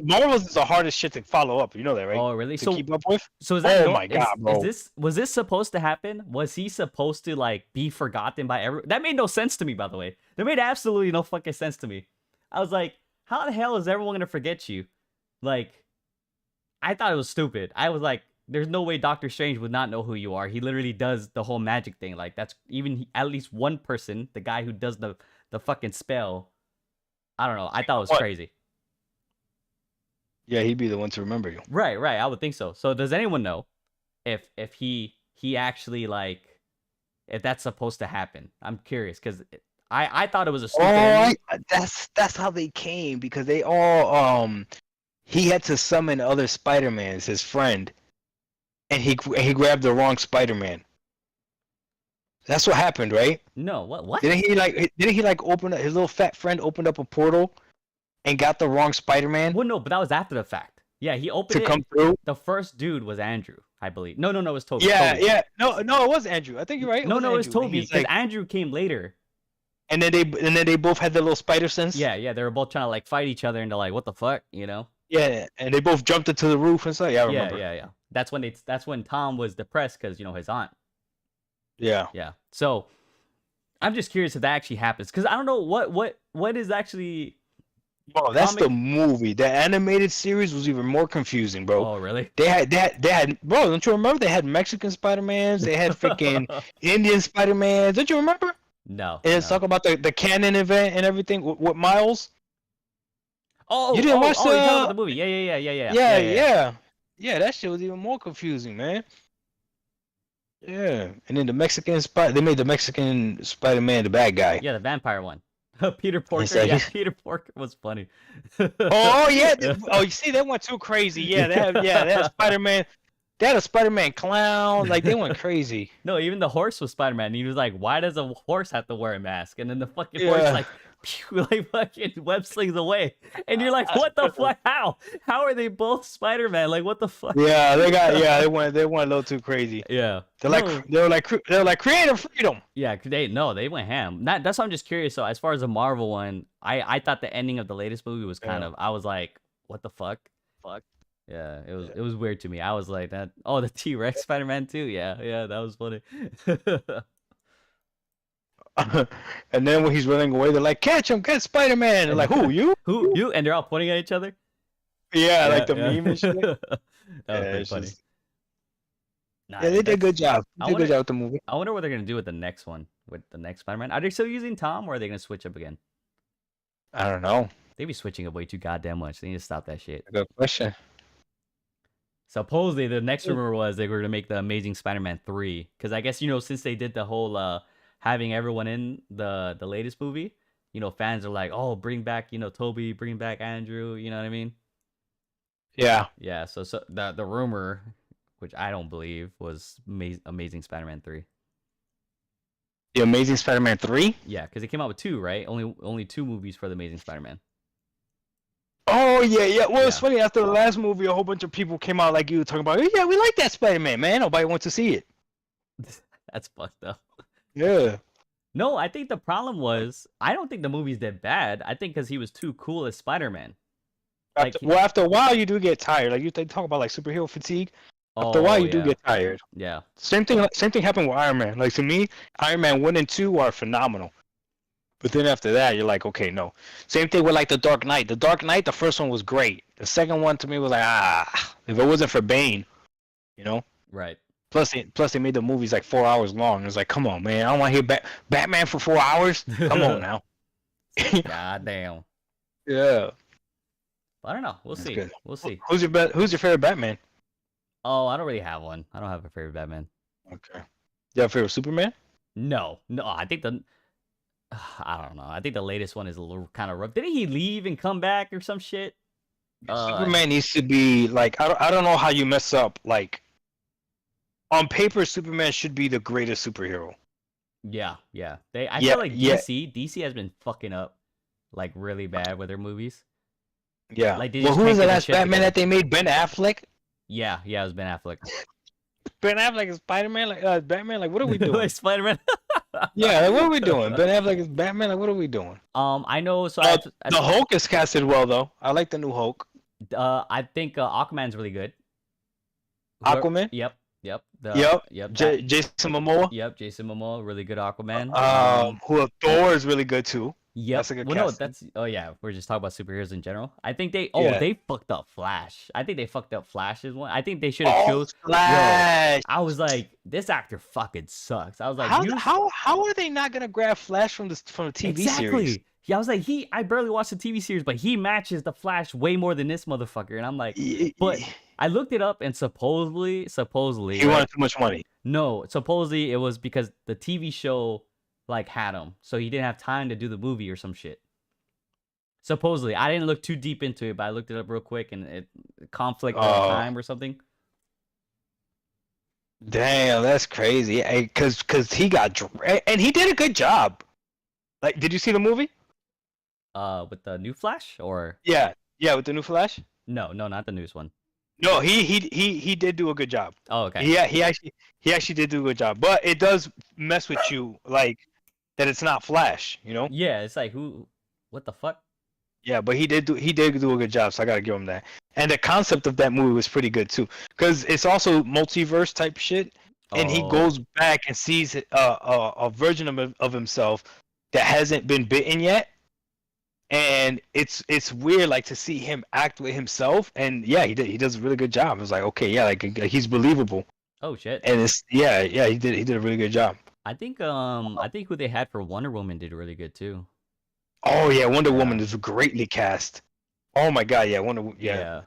Marvel's is the hardest shit to follow up. You know that, right? Oh really? To So keep up with. So is that Oh my God, bro. was this supposed to happen? Was he supposed to like be forgotten by everyone? That made no sense to me, by the way. That made absolutely no fucking sense to me. I was like, how the hell is everyone gonna forget you? Like, I thought it was stupid. I was like, there's no way Doctor Strange would not know who you are. He literally does the whole magic thing. Like, that's at least one person, the guy who does the fucking spell. I don't know. I thought it was crazy. Yeah, he'd be the one to remember you. Right. I would think so. So does anyone know if he actually like if that's supposed to happen? I'm curious because I thought it was a stupid. That's how they came because they all he had to summon other Spider-Mans, his friend, and he grabbed the wrong Spider-Man. That's what happened, right? No, what? Didn't he open up, his little fat friend opened up a portal and got the wrong Spider-Man? Well, no, but that was after the fact. Yeah, he opened to it. Come through. The first dude was Andrew, I believe. No, it was Toby. Yeah, Toby. yeah. No, it was Andrew. I think you're right. It was Toby because like, Andrew came later. And then they both had the little spider sense. Yeah, they were both trying to like fight each other and they're like, what the fuck, Yeah, and they both jumped into the roof and stuff. Yeah, I remember. Yeah. That's when Tom was depressed because his aunt. Yeah. Yeah. So I'm just curious if that actually happens because I don't know what is actually. Bro, that's the movie. The animated series was even more confusing, bro. Oh, really? They had bro, don't you remember? They had Mexican Spider-Mans, they had freaking Indian Spider-Mans. Don't you remember? No. And it's talking about the canon event and everything with Miles. Oh, you didn't watch you're talking about the movie. Yeah. Yeah, that shit was even more confusing, man. Yeah. And then they made the Mexican Spider-Man the bad guy. Yeah, the vampire one. Peter Porker. Like, yeah, Peter Porker was funny. Oh yeah. Oh, you see, they went too crazy. Yeah, they had Spider-Man. They had a Spider-Man clown. Like they went crazy. No, even the horse was Spider-Man. He was like, "Why does a horse have to wear a mask?" And then the fucking horse like, pew, like fucking web slings away. And you're like, "What the fuck? How? How are they both Spider-Man? Like, what the fuck?" Yeah, they went a little too crazy. Yeah, they were like creative freedom. Yeah, they went ham. That's why I'm just curious. So as far as the Marvel one, I thought the ending of the latest movie was kind of. I was like, "What the fuck?" Yeah, it was weird to me. I was like that. Oh, the T-Rex Spider-Man too. Yeah, that was funny. And then when he's running away, they're like, "Catch him, catch Spider-Man!" They're like, "Who you? Who you?" And they're all pointing at each other. Yeah, like the meme and shit. That was pretty funny. Nah, they did a good job. They did a good job with the movie. I wonder what they're gonna do with the next one, with the next Spider-Man. Are they still using Tom, or are they gonna switch up again? I don't know. They be switching up way too goddamn much. They need to stop that shit. Good question. Supposedly, the next rumor was they were gonna make the Amazing Spider-Man 3, because I guess since they did the whole having everyone in the latest movie, fans are like, oh, bring back Toby, bring back Andrew. You know what I mean? Yeah. Yeah. So the rumor, which I don't believe, was Amazing Spider-Man 3. The Amazing Spider-Man 3? Yeah, because it came out with 2, right? Only 2 movies for the Amazing Spider-Man. Oh yeah. Well, it's funny. After the last movie, a whole bunch of people came out like you were talking about. Yeah, we like that Spider-Man, man. Nobody wants to see it. That's fucked up. Yeah. No, I think the problem was I don't think the movies did bad. I think because he was too cool as Spider-Man. After a while, you do get tired. Like they talk about like superhero fatigue. After a while, you do get tired. Yeah. Same thing happened with Iron Man. Like to me, Iron Man 1 and 2 are phenomenal. But then after that, you're like, okay, no. Same thing with like The Dark Knight. The Dark Knight, the first one was great. The second one to me was like, if it wasn't for Bane, Right. Plus they made the movies like 4 hours long. It's like, come on, man. I don't want to hear Batman for 4 hours. Come on now. God damn. Yeah. I don't know. We'll That's see. good. We'll see. Who's your favorite Batman? Oh, I don't really have one. I don't have a favorite Batman. Okay. You have a favorite Superman? No. I think I don't know. I think the latest one is a little kind of rough. Didn't he leave and come back or some shit? Superman needs to be like I don't know how you mess up like on paper Superman should be the greatest superhero. Yeah. I feel like DC has been fucking up like really bad with their movies. Yeah. Like, well, who was the last Batman that they made? Ben Affleck? Yeah, it was Ben Affleck. Ben Affleck is Spider-Man, like Batman. Like, what are we doing? Like Spider-Man. Yeah, like, what are we doing? Ben Affleck is Batman. Like, what are we doing? I know. So the Hulk is casted well, though. I like the new Hulk. I think Aquaman's really good. Aquaman. Yep. Jason Momoa. Yep, Jason Momoa, really good Aquaman. Thor is really good too. Yep. That's a good casting. We're just talking about superheroes in general. I think they fucked up Flash. I think they fucked up Flash's one. I think they should have chose Flash. Yo, I was like, this actor fucking sucks. I was like, how are they not gonna grab Flash from the TV series? Yeah, I was like, I barely watched the TV series, but he matches the Flash way more than this motherfucker. And I'm like, but I looked it up, and supposedly he wanted too much money. No, supposedly it was because the TV show like had him, so he didn't have time to do the movie or some shit. Supposedly, I didn't look too deep into it, but I looked it up real quick, and it conflict of time or something. Damn, that's crazy. Cause he got and he did a good job. Like, did you see the movie? With the new Flash or? Yeah, with the new Flash. No, not the newest one. No, he did do a good job. Oh, okay. Yeah, he actually did do a good job, but it does mess with you, like that it's not Flash, you know? Yeah, it's like what the fuck? Yeah, but he did do a good job, so I gotta give him that. And the concept of that movie was pretty good too, because it's also multiverse type shit, and he goes back and sees a version of himself that hasn't been bitten yet. And it's weird, like, to see him act with himself, and yeah, he does a really good job. It was like, okay, yeah, like he's believable. Oh shit! And it's he did a really good job. I think who they had for Wonder Woman did really good too. Oh yeah, Wonder Woman is greatly cast. Oh my god, yeah, yeah,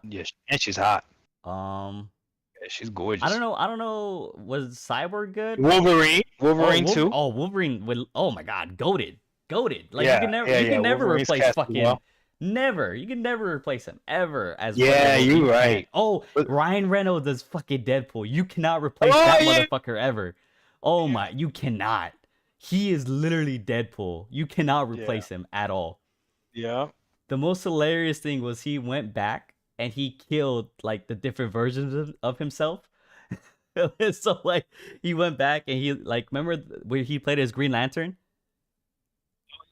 and she's hot. Yeah, she's gorgeous. I don't know. Was Cyborg good? Wolverine too. Oh, Wolverine! Oh my god, goated. Like you can never replace fucking never. You can never replace him ever as you're right. Oh, Ryan Reynolds is fucking Deadpool. You cannot replace that motherfucker ever. Oh my, you cannot. He is literally Deadpool. You cannot replace him at all. Yeah. The most hilarious thing was he went back and he killed like the different versions of himself. So like he went back and he like remember where he played as Green Lantern?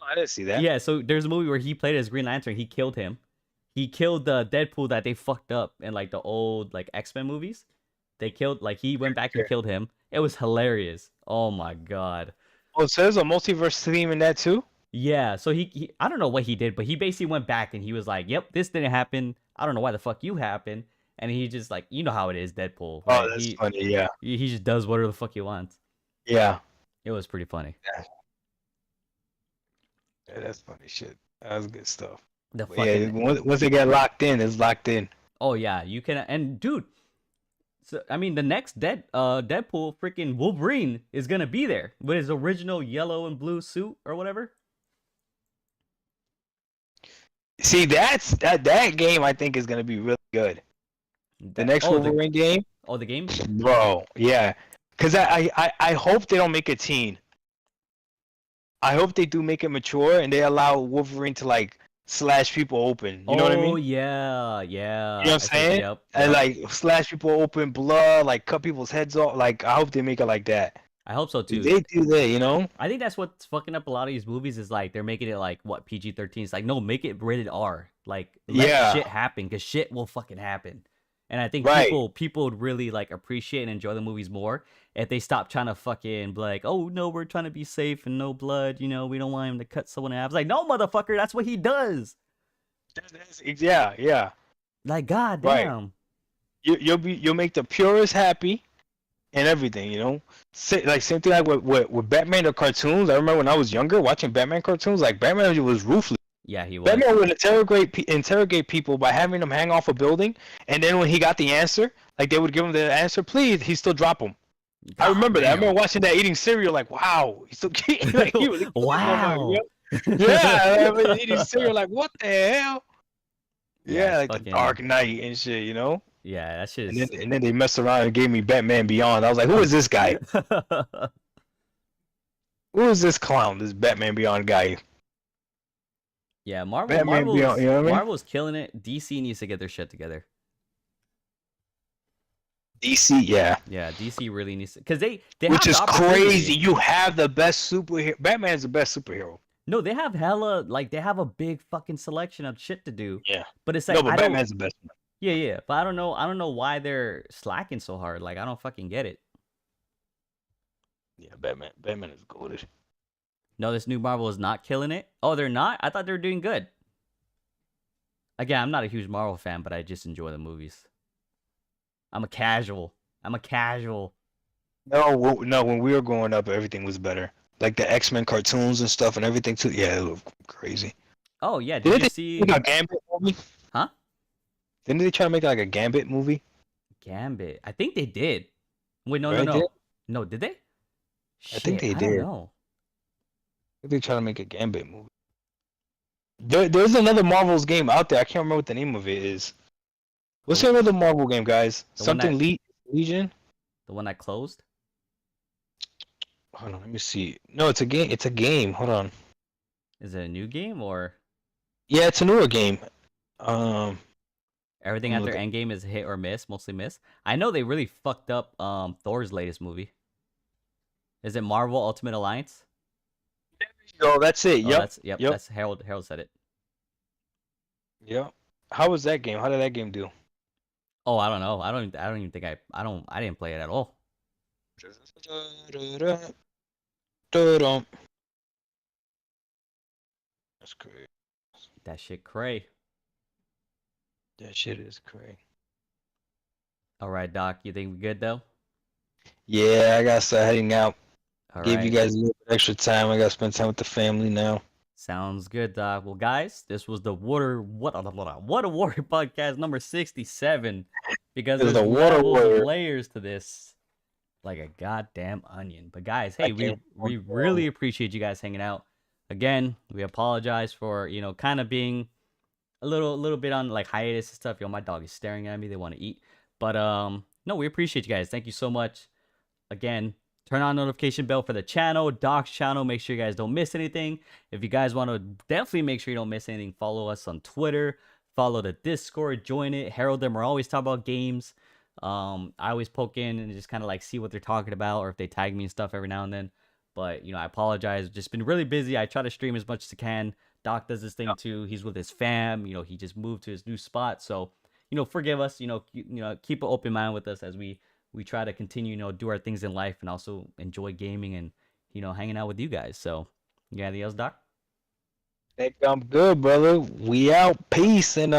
I didn't see that. Yeah, so there's a movie where he played as Green Lantern. He killed him. He killed the Deadpool that they fucked up in like the old like X-Men movies. They killed like he went back and killed him. It was hilarious. Oh my god. Oh, so there's a multiverse theme in that too? Yeah, so he I don't know what he did, but he basically went back and he was like, "Yep, this didn't happen. I don't know why the fuck you happened." And he just like, you know how it is, Deadpool. Right? Oh, that's funny. Yeah. He just does whatever the fuck he wants. Yeah. It was pretty funny. Yeah, that's funny shit. That was good stuff. Once they get locked in, it's locked in. Oh yeah, you can. And dude, so I mean, the next Deadpool, freaking Wolverine is gonna be there with his original yellow and blue suit or whatever. See, that game I think is gonna be really good. The next Wolverine game. Oh, the game, bro. Yeah, because I hope they don't make it teen. I hope they do make it mature and they allow Wolverine to like slash people open. You know what I mean? Oh yeah. You know what I'm saying? Yep. And like slash people open, blood, like cut people's heads off. Like I hope they make it like that. I hope so too. They do that, you know? I think that's what's fucking up a lot of these movies is like they're making it like what PG-13. It's like no, make it rated R. Like let shit happen because shit will fucking happen. And I think people would really like appreciate and enjoy the movies more if they stop trying to fucking be like, oh no, we're trying to be safe and no blood, you know, we don't want him to cut someone in half. It's like, no, motherfucker, that's what he does. Yeah. Like, god damn. You'll make the purists happy, and everything, you know. Like same thing like with Batman the cartoons. I remember when I was younger watching Batman cartoons. Like Batman was ruthless. Yeah, he was. Batman would interrogate people by having them hang off a building, and then when he got the answer, like they would give him the answer, please, he still drop him. I remember that. I remember watching that, eating cereal, like, wow, he's so cute. Like, he really wow. Yeah, I remember eating cereal, like, what the hell? Yeah, like fucking... the Dark Knight and shit, you know? Yeah, that shit. And then they messed around and gave me Batman Beyond. I was like, who is this guy? Who is this clown? This Batman Beyond guy? Yeah, Marvel's Beyond, you know what I mean? Marvel's killing it. DC needs to get their shit together. DC, yeah. Yeah, DC really needs to, because they which have is the opportunity. Crazy. You have the best superhero. Batman's the best superhero. No, they have hella, like, they have a big fucking selection of shit to do. Yeah. But it's like, No, but Batman's the best one. Yeah, but I don't know why they're slacking so hard. Like, I don't fucking get it. Yeah, Batman is goated. No, this new Marvel is not killing it. Oh, they're not? I thought they were doing good. Again, I'm not a huge Marvel fan, but I just enjoy the movies. I'm a casual. No, when we were growing up, everything was better. Like the X-Men cartoons and stuff and everything too. Yeah, it looked crazy. Oh yeah, did you see a Gambit movie? Huh? Didn't they try to make like a Gambit movie? Gambit. I think they did. Wait, no. No, did they? I think they did. I don't know. I think they try to make a Gambit movie. There's another Marvel's game out there. I can't remember what the name of it is. What's the other Marvel game, guys? Something Legion? The one that closed? Hold on, let me see. No, it's a game. It's a game. Hold on. Is it a new game or? Yeah, it's a newer game. Everything after Endgame is hit or miss, mostly miss. I know they really fucked up Thor's latest movie. Is it Marvel Ultimate Alliance? There you go. That's it. Yep. Yep. That's Harold. Harold said it. Yep. How was that game? How did that game do? Oh, I don't know. I don't even think I didn't play it at all. That's great. That shit cray. That shit is cray. All right, Doc. You think we good though? Yeah, I gotta start heading out. Give right. you guys a little bit extra time. I gotta spend time with the family now. Sounds good, Doc. Well, guys, this was the What a Warrior podcast number 67. Because there's levels of layers to this, like a goddamn onion. But guys, hey, we really appreciate you guys hanging out. Again, we apologize for kind of being a little bit on like hiatus and stuff. My dog is staring at me. They want to eat. But no, we appreciate you guys. Thank you so much. Again, turn on notification bell for the channel, Doc's channel. Make sure you guys don't miss anything. If you guys want to definitely make sure you don't miss anything, follow us on Twitter, follow the Discord, join it, herald them. We're always talking about games. I always poke in and just kind of like see what they're talking about, or if they tag me and stuff every now and then. But I apologize. Just been really busy. I try to stream as much as I can. Doc does this thing too. He's with his fam. He just moved to his new spot. So, forgive us. Keep an open mind with us as we try to continue, do our things in life and also enjoy gaming and, hanging out with you guys. So, you got anything else, Doc? Hey, I'm good, brother. We out. Peace. And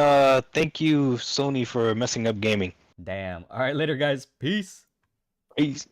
thank you, Sony, for messing up gaming. Damn. All right, later, guys. Peace. Peace.